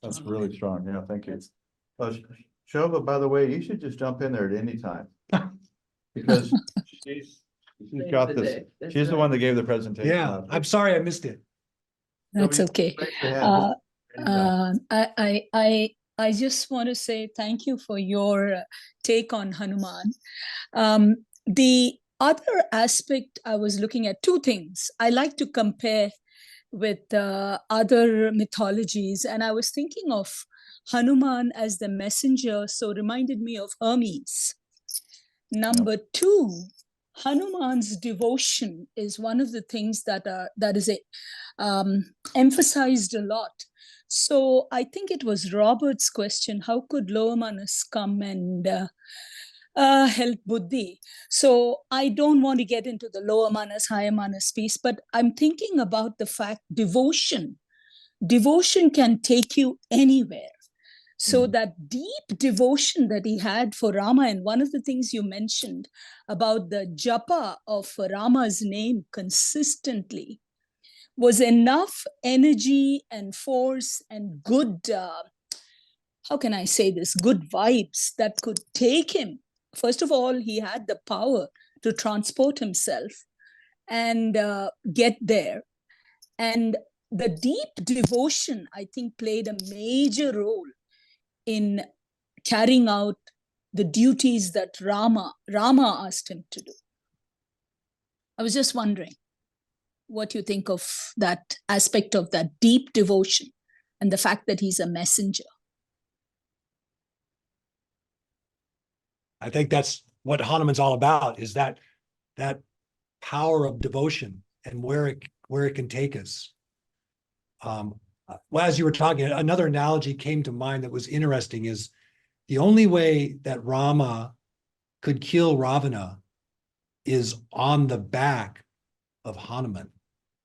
that's really strong. Yeah, thank you. Shova, by the way, you should just jump in there at any time. Because she's got this. She's the one that gave the presentation. Yeah, I'm sorry I missed it. That's okay. I just want to say thank you for your take on Hanuman. The other aspect, I was looking at 2 things. I like to compare with other mythologies, and I was thinking of Hanuman as the messenger, so reminded me of Hermes. Number 2, Hanuman's devotion is one of the things that is emphasized a lot. So I think it was Robert's question: how could Lower Manas come and help Buddhi? So I don't want to get into the Lower Manas, Higher Manas piece, but I'm thinking about the fact devotion can take you anywhere. So that deep devotion that he had for Rama, and one of the things you mentioned about the japa of Rama's name consistently, was enough energy and force and good, how can I say this, good vibes that could take him. First of all, he had the power to transport himself and get there. And the deep devotion, I think, played a major role in carrying out the duties that Rama asked him to do. I was just wondering. what you think of that aspect of that deep devotion and the fact that he's a messenger. I think that's what Hanuman's all about, is that power of devotion and where it can take us. Well, as you were talking, another analogy came to mind that was interesting, is the only way that Rama could kill Ravana is on the back of Hanuman.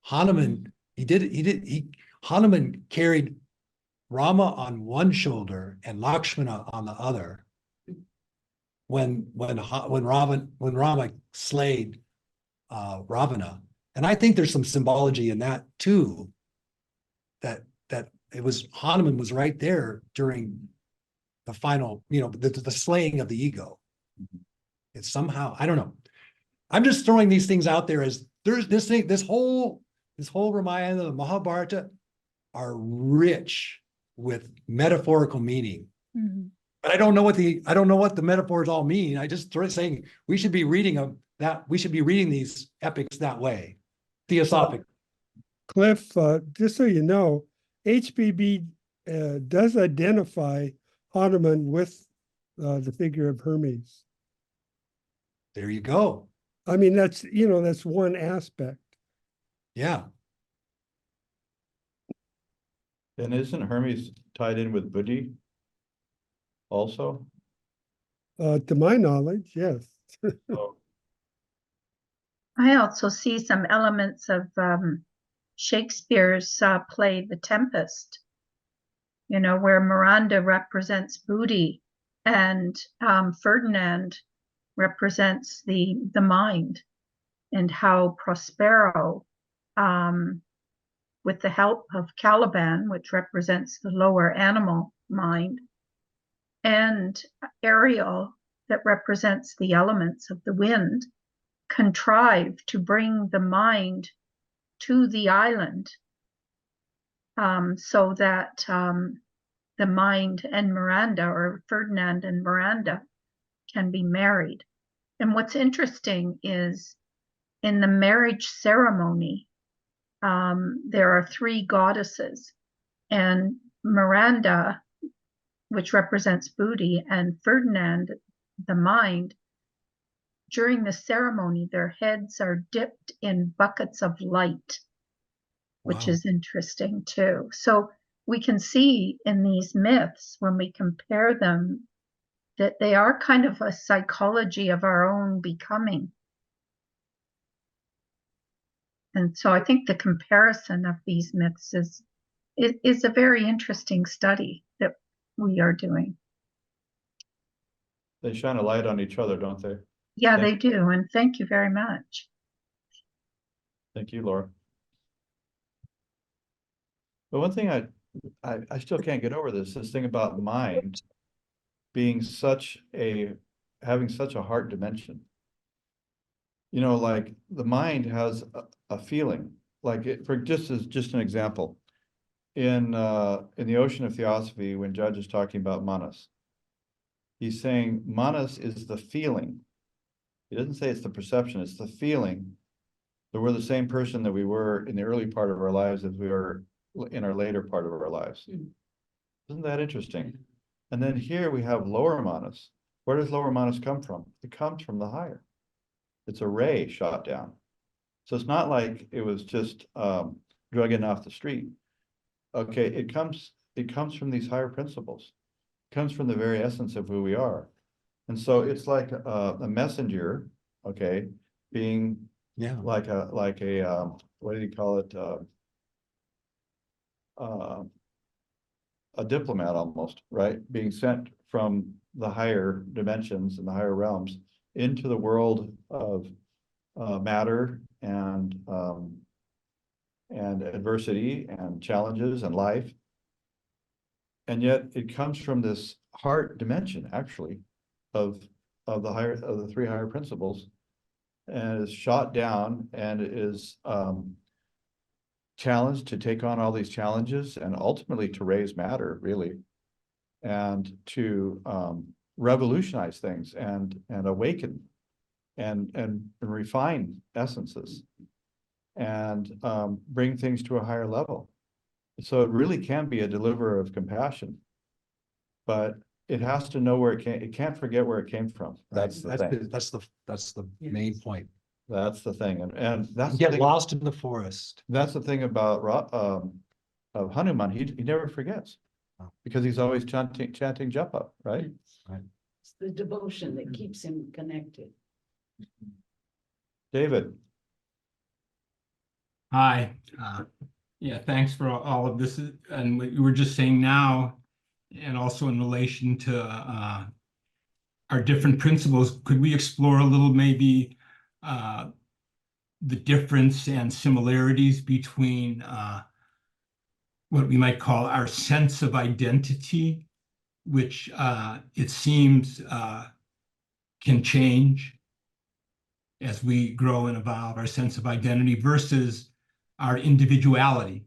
Hanuman, Hanuman carried Rama on one shoulder and Lakshmana on the other when Rama slayed Ravana. And I think there's some symbology in that too, that it was Hanuman was right there during the final, the slaying of the ego. It's somehow, I don't know. I'm just throwing these things out there as there's this whole Ramayana, the Mahabharata are rich with metaphorical meaning. Mm-hmm. But I don't know what the metaphors all mean. I just saying we should be reading these epics that way, theosophic. Cliff, just so you know, HBB does identify Hanuman with the figure of Hermes. There you go. I mean, that's one aspect. Yeah. And isn't Hermes tied in with Buddhi also? To my knowledge, yes. Oh, I also see some elements of Shakespeare's play The Tempest, where Miranda represents Booty and Ferdinand represents the mind, and how Prospero, with the help of Caliban, which represents the lower animal mind, and Ariel, that represents the elements of the wind, contrive to bring the mind to the island, so that the mind and Miranda, or Ferdinand and Miranda, can be married. And what's interesting is in the marriage ceremony, there are three goddesses, and Miranda, which represents Booty, and Ferdinand, the mind, during the ceremony, their heads are dipped in buckets of light, which Wow. is interesting too. So we can see in these myths, when we compare them, that they are kind of a psychology of our own becoming. And so I think the comparison of these myths is a very interesting study that we are doing. they shine a light on each other, don't they? Yeah, Thank they do. And thank you very much. Thank you, Laura. But one thing I still can't get over this thing about mind being having such a heart dimension. Like the mind has a feeling, like just an example, in the Ocean of Theosophy, when Judge is talking about manas, he's saying manas is the feeling. He doesn't say it's the perception, it's the feeling that we're the same person that we were in the early part of our lives as we are in our later part of our lives. Isn't that interesting? And then here we have lower manas. Where does lower manas come from? It comes from the higher. It's a ray shot down. So it's not like it was just drugging off the street. Okay, it comes from these higher principles. It comes from the very essence of who we are. And so it's like a messenger, okay, being like a what do you call it? A diplomat almost, right? Being sent from the higher dimensions and the higher realms into the world of matter and adversity and challenges and life. And yet it comes from this heart dimension, actually, of the three higher principles, and is shot down and is challenged to take on all these challenges and ultimately to raise matter, really, and to revolutionize things and awaken and refine essences. and bring things to a higher level. So it really can be a deliverer of compassion, but it has to know where it can't forget where it came from. That's the thing. That's the main point. That's the thing. And that's the Get thing. lost in the forest. That's the thing about of Hanuman. He never forgets because he's always chanting japa, right? It's the devotion that keeps him connected. David. Hi, yeah, thanks for all of this. And what you were just saying now, and also in relation to our different principles, could we explore a little maybe the difference and similarities between what we might call our sense of identity, which it seems can change as we grow and evolve, our sense of identity versus our individuality,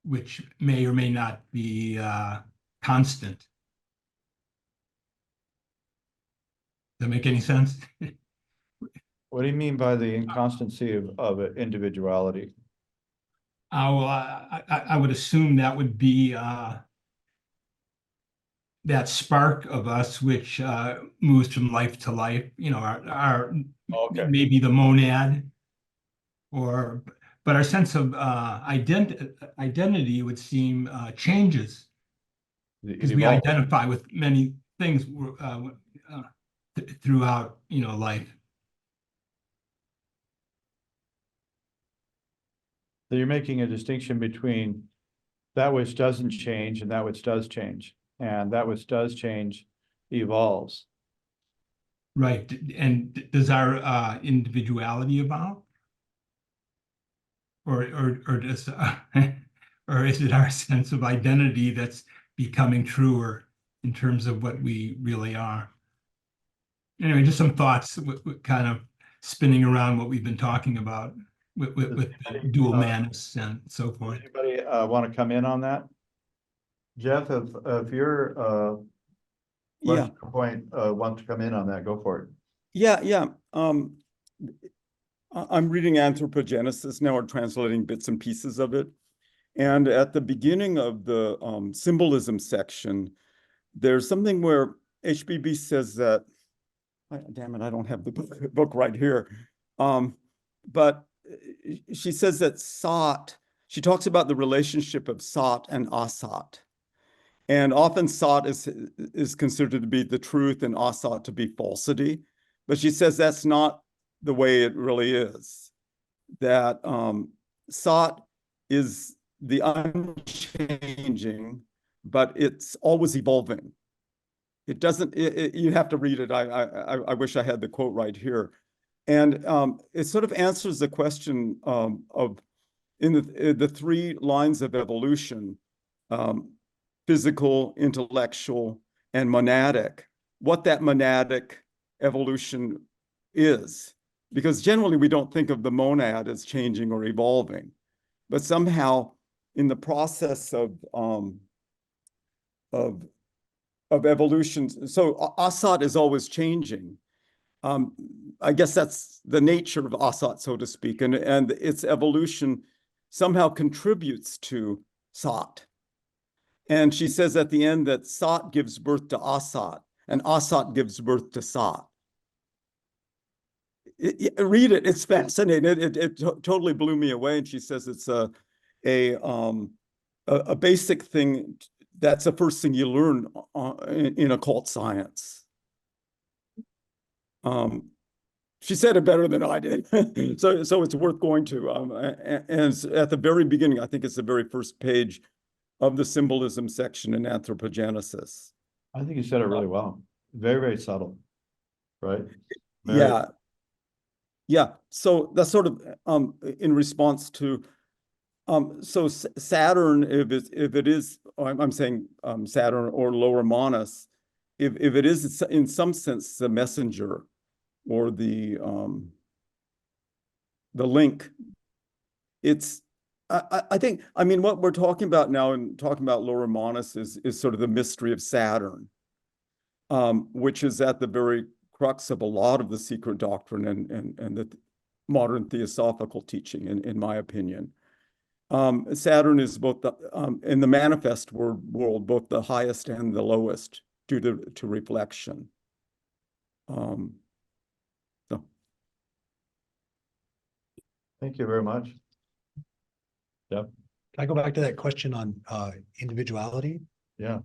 which may or may not be constant. Does that make any sense? What do you mean by the inconstancy of individuality? Well, I would assume that would be that spark of us which moves from life to life, you know, our Okay. maybe the monad, or but our sense of identity would seem changes because we evolves. identify with many things throughout, you know, life. So you're making a distinction between that which doesn't change and that which does change, and that which does change evolves. Right. And does our individuality evolve? Or does or is it our sense of identity that's becoming truer in terms of what we really are? Anyway, just some thoughts with kind of spinning around what we've been talking about with dual manus and so forth. Anybody want to come in on that? Jeff, if you're Yeah. point want to come in on that, go for it. Yeah. I'm reading Anthropogenesis now, or translating bits and pieces of it. And at the beginning of the symbolism section, there's something where HBB says that, damn it, I don't have the book right here. But she says that Sat, she talks about the relationship of Sat and Asat. And often Sat is considered to be the truth and Asat to be falsity. But she says that's not the way it really is. That Sat is the unchanging, but it's always evolving. It doesn't, you have to read it. I wish I had the quote right here. And it sort of answers the question of in the three lines of evolution, physical, intellectual, and monadic, what that monadic evolution is. Because generally we don't think of the monad as changing or evolving, but somehow in the process of evolution, so Asat is always changing. I guess that's the nature of Asat, so to speak, and its evolution somehow contributes to Sat. And she says at the end that Sat gives birth to Asat, and Asat gives birth to Sat. Read it; it's fascinating. It totally blew me away. And she says it's a basic thing. That's the first thing you learn in occult science. She said it better than I did, so it's worth going to. And at the very beginning, I think it's the very first page of the symbolism section in Anthropogenesis. I think you said it really well. Very, very subtle, right? Yeah. So that's sort of in response to so Saturn, if it is, I'm saying Saturn or lower Manus, if it is in some sense the messenger or the link, it's I think, I mean, what we're talking about now and talking about lower Manus is sort of the mystery of Saturn, which is at the very crux of a lot of the secret doctrine and modern theosophical teaching, in my opinion. Saturn is both the, in the manifest world, both the highest and the lowest due to reflection. So. Thank you very much. Yep. Can I go back to that question on individuality Yeah,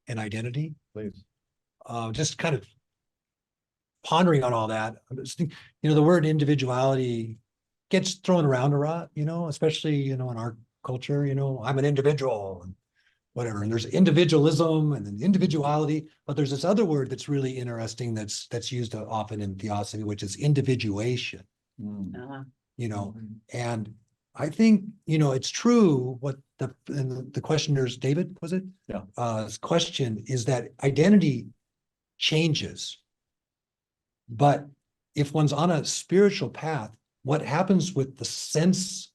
and identity? please. Just kind of pondering on all that. I'm just thinking, the word individuality gets thrown around a lot, especially, in our culture, I'm an individual and whatever. And there's individualism and then individuality, but there's this other word that's really interesting that's used often in theosophy, which is individuation. Mm. And I think, it's true what the questioner's, David, was it? Yeah. His question is that identity changes. But if one's on a spiritual path, what happens with the sense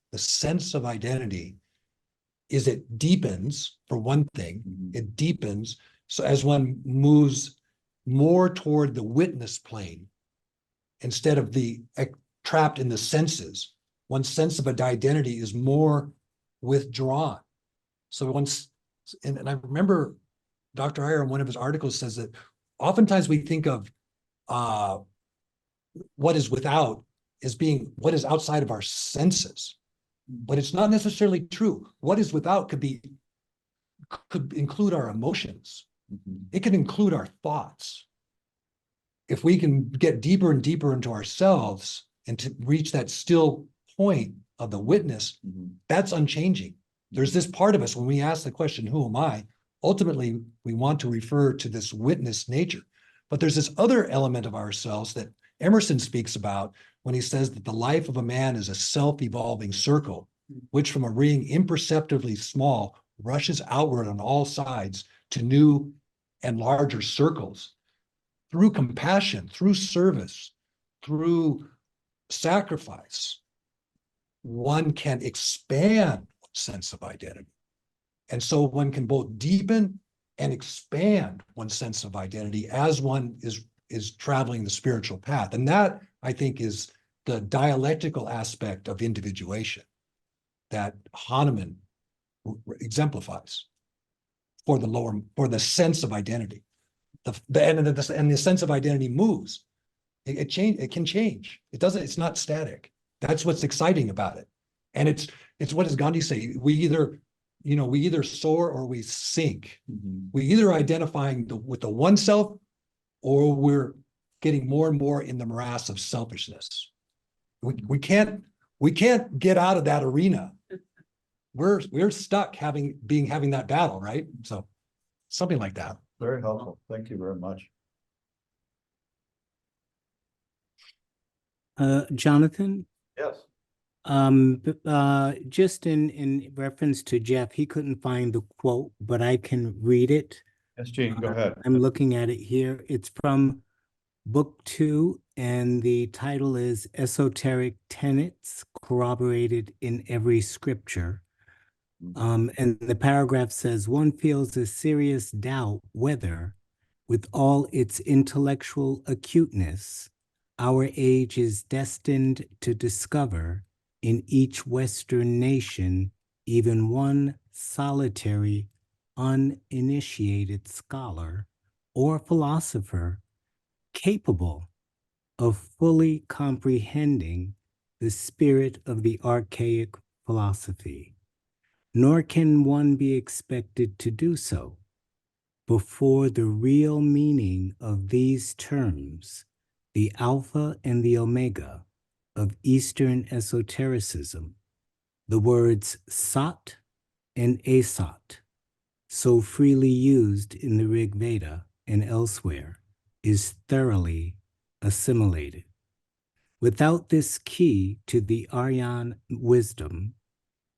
of identity is it deepens, for one thing, it deepens. So as one moves more toward the witness plane, instead of the trapped in the senses, one's sense of identity is more withdrawn. So once, and I remember Dr. Iyer in one of his articles says that oftentimes we think of what is without as being what is outside of our senses, but it's not necessarily true. What is without could include our emotions. It can include our thoughts. If we can get deeper and deeper into ourselves and to reach that still point of the witness, that's unchanging. There's this part of us, when we ask the question, who am I? Ultimately, we want to refer to this witness nature. But there's this other element of ourselves that Emerson speaks about when he says that the life of a man is a self-evolving circle, which from a ring imperceptibly small rushes outward on all sides to new and larger circles. Through compassion, through service, through sacrifice, one can expand sense of identity. And so one can both deepen and expand one's sense of identity as one is traveling the spiritual path. And that, I think, is the dialectical aspect of individuation that Hanuman exemplifies for the sense of identity. And the sense of identity moves. It can change. It's not static. That's what's exciting about it. And it's what does Gandhi say? We either soar or we sink. We either identifying with the one self, or we're getting more and more in the morass of selfishness. We can't get out of that arena. We're stuck having that battle, right? So something like that. Very helpful. Thank you very much. Jonathan, Yes. just in reference to Jeff, he couldn't find the quote, but I can read it. Yes, Gene, go ahead. I'm looking at it here. It's from Book 2, and the title is Esoteric Tenets Corroborated in Every Scripture. And the paragraph says, one feels a serious doubt whether, with all its intellectual acuteness, our age is destined to discover in each Western nation even one solitary, uninitiated scholar or philosopher capable of fully comprehending the spirit of the archaic philosophy. Nor can one be expected to do so before the real meaning of these terms, the Alpha and the Omega of Eastern esotericism, the words Sat and Asat, so freely used in the Rig Veda and elsewhere, is thoroughly assimilated. Without this key to the Aryan wisdom,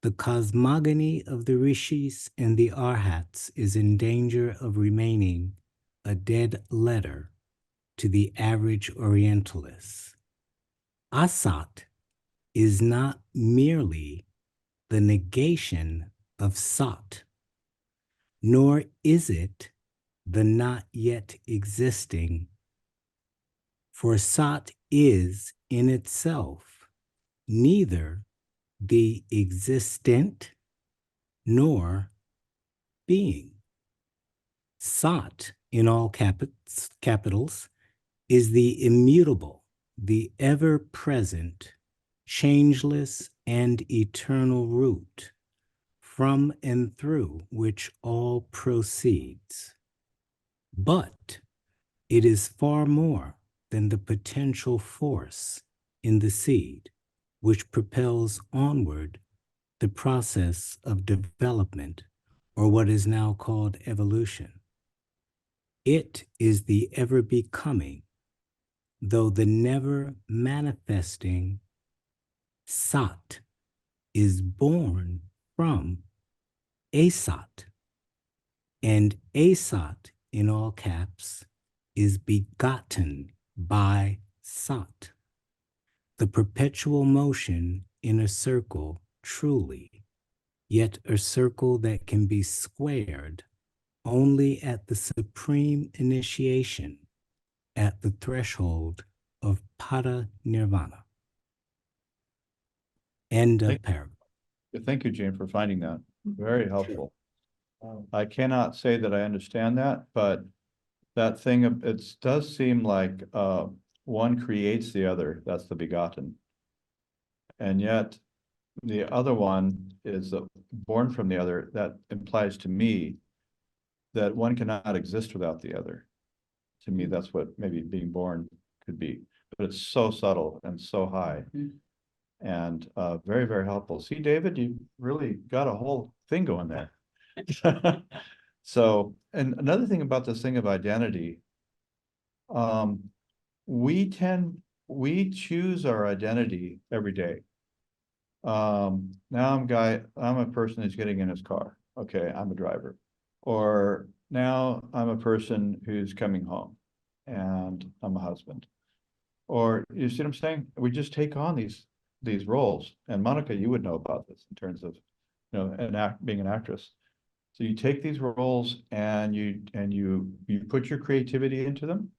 the cosmogony of the rishis and the arhats is in danger of remaining a dead letter to the average Orientalist. Asat is not merely the negation of Sat, nor is it the not yet existing, for Sat is in itself neither the existent nor being. Sat in all capitals is the immutable, the ever-present, changeless, and eternal root, from and through which all proceeds. But it is far more than the potential force in the seed, which propels onward the process of development, or what is now called evolution. It is the ever becoming, though the never manifesting Sat is born from Asat, and Asat in all caps is begotten by Sat, the perpetual motion in a circle truly, yet a circle that can be squared only at the supreme initiation, at the threshold of Pada Nirvana. End of paragraph. Thank you, Jane, for finding that. Very helpful. I cannot say that I understand that, but that thing, it does seem like one creates the other. That's the begotten. And yet the other one is born from the other. That implies to me that one cannot exist without the other. To me, that's what maybe being born could be. But it's so subtle and so high. And very, very helpful. See, David, you really got a whole thing going there. So, and another thing about this thing of identity, we choose our identity every day. Now I'm a person who's getting in his car. Okay, I'm a driver. Or now I'm a person who's coming home and I'm a husband. Or you see what I'm saying? We just take on these roles. And Monica, you would know about this in terms of, being an actress. So you take these roles and you put your creativity into them,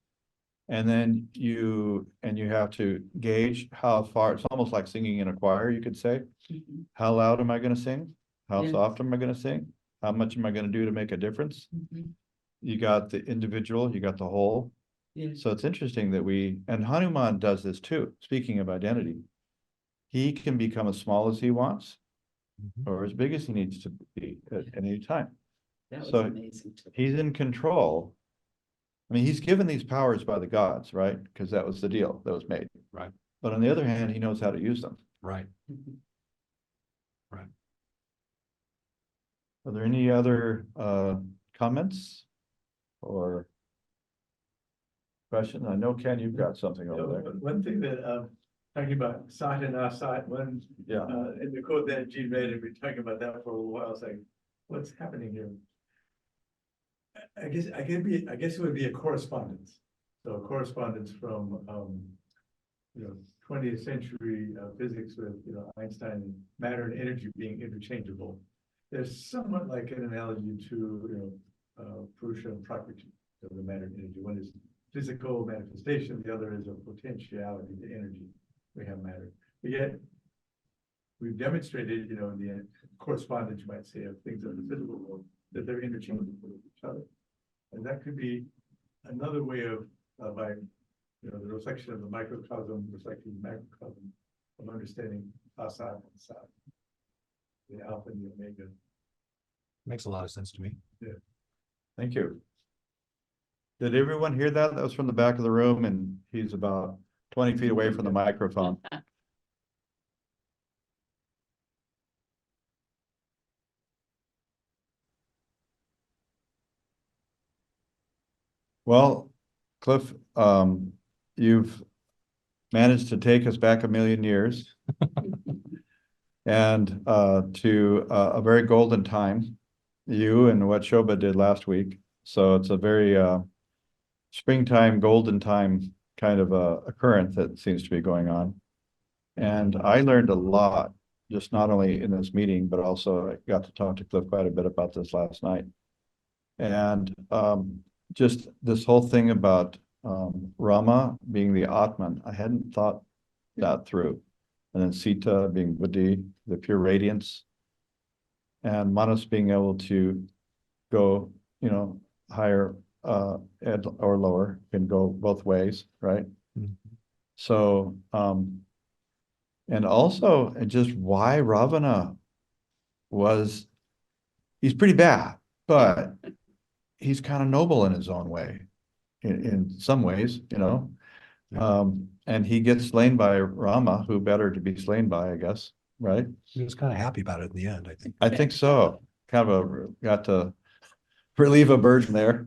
and then you have to gauge how far. It's almost like singing in a choir, you could say. How loud am I going to sing? How soft am I going to sing? How much am I going to do to make a difference? You got the individual, you got the whole. So it's interesting that and Hanuman does this too. Speaking of identity, he can become as small as he wants or as big as he needs to be at any time. That was So amazing too. he's in control. I mean, he's given these powers by the gods, right? Because that was the deal that was made. Right. But on the other hand, he knows how to use them. Right. Right. Are there any other comments or questions? I know, Ken, you've got something over there. One thing that, talking about side and outside, Yeah. in the quote that Gene read, and we're talking about that for a little while, I was like, what's happening here? I guess it would be a correspondence. So a correspondence from, 20th century physics with, Einstein and matter and energy being interchangeable. There's somewhat like an analogy to, Purusha and Prakriti, so the matter and energy. One is physical manifestation, the other is a potentiality, the energy. We have matter. But yet, we've demonstrated, in the correspondence, you might say, of things in the physical world, that they're interchangeable with each other. And that could be another way of by, the reflection of the microcosm, reflecting the macrocosm of understanding Asad and Sad, the Alpha and the Omega. Makes a lot of sense to me. Yeah. Thank you. Did everyone hear that? That was from the back of the room, and he's about 20 feet away from the microphone. Well, Cliff, you've managed to take us back 1,000,000 years and to a very golden time, you and what Shobha did last week. So it's a very springtime, golden time kind of a current that seems to be going on. And I learned a lot, just not only in this meeting, but also I got to talk to Cliff quite a bit about this last night. And just this whole thing about Rama being the Atman, I hadn't thought that through. And then Sita being Buddhi, the pure radiance. And Manas being able to go, you know, higher or lower, can go both ways, right? So, and also just why Ravana was, he's pretty bad, but he's kind of noble in his own way, in some ways, you know. And he gets slain by Rama, who better to be slain by, I guess, right? He was kind of happy about it in the end, I think. I think so. Kind of got to relieve a burden there.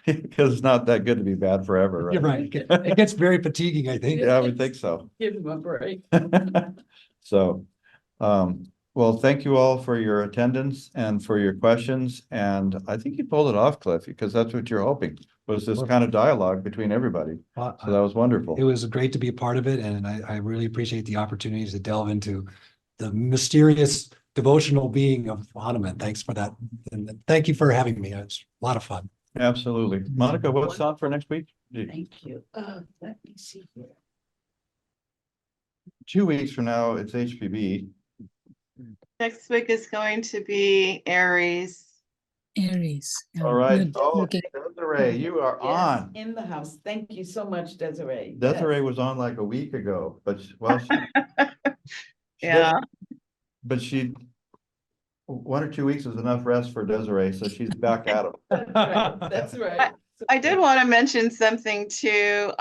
Because it's not that good to be bad forever, right? You're right. It gets very fatiguing, I think. Yeah, I would think so. Give him a break. So, well, thank you all for your attendance and for your questions. And I think you pulled it off, Cliff, because that's what you're hoping, was this kind of dialogue between everybody. So that was wonderful. It was great to be a part of it, and I really appreciate the opportunity to delve into the mysterious devotional being of Hanuman. Thanks for that. And thank you for having me. It was a lot of fun. Absolutely. Monica, what's on for next week? Thank you. Let me see here. 2 weeks from now, it's HPB. Next week is going to be Aries. Aries. All right. Good. Oh, Okay. Desiree, you are on. In the house. Thank you so much, Desiree. Desiree was on like a week ago, but well, she Yeah. but 1 or 2 weeks is enough rest for Desiree, so she's back at him. That's right. I did want to mention something too.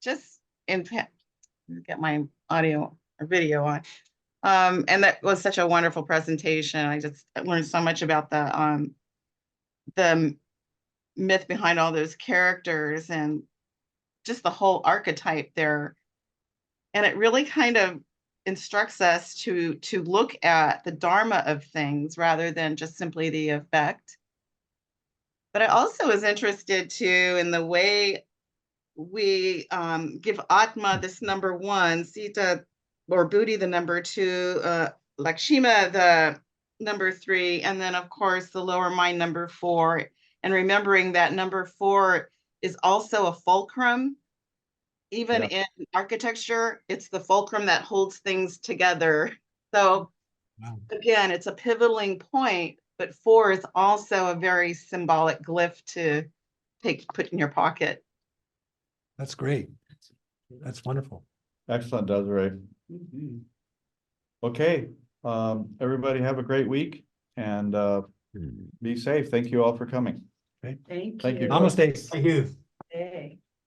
Just get my audio or video on. And that was such a wonderful presentation. I just learned so much about the myth behind all those characters and just the whole archetype there. And it really kind of instructs us to look at the dharma of things rather than just simply the effect. But I also was interested too in the way we give Atma this number 1, Sita or Buddhi the number 2, Lakshma the number 3, and then of course the lower mind number 4. And remembering that number 4 is also a fulcrum. Even in architecture, it's the fulcrum that holds things together. So again, it's a pivoting point, but 4 is also a very symbolic glyph to put in your pocket. That's great. That's wonderful. Excellent, Desiree. Okay, everybody have a great week and be safe. Thank you all for coming. Okay. Thank Thank you. you. Namaste. Thank you. Hey.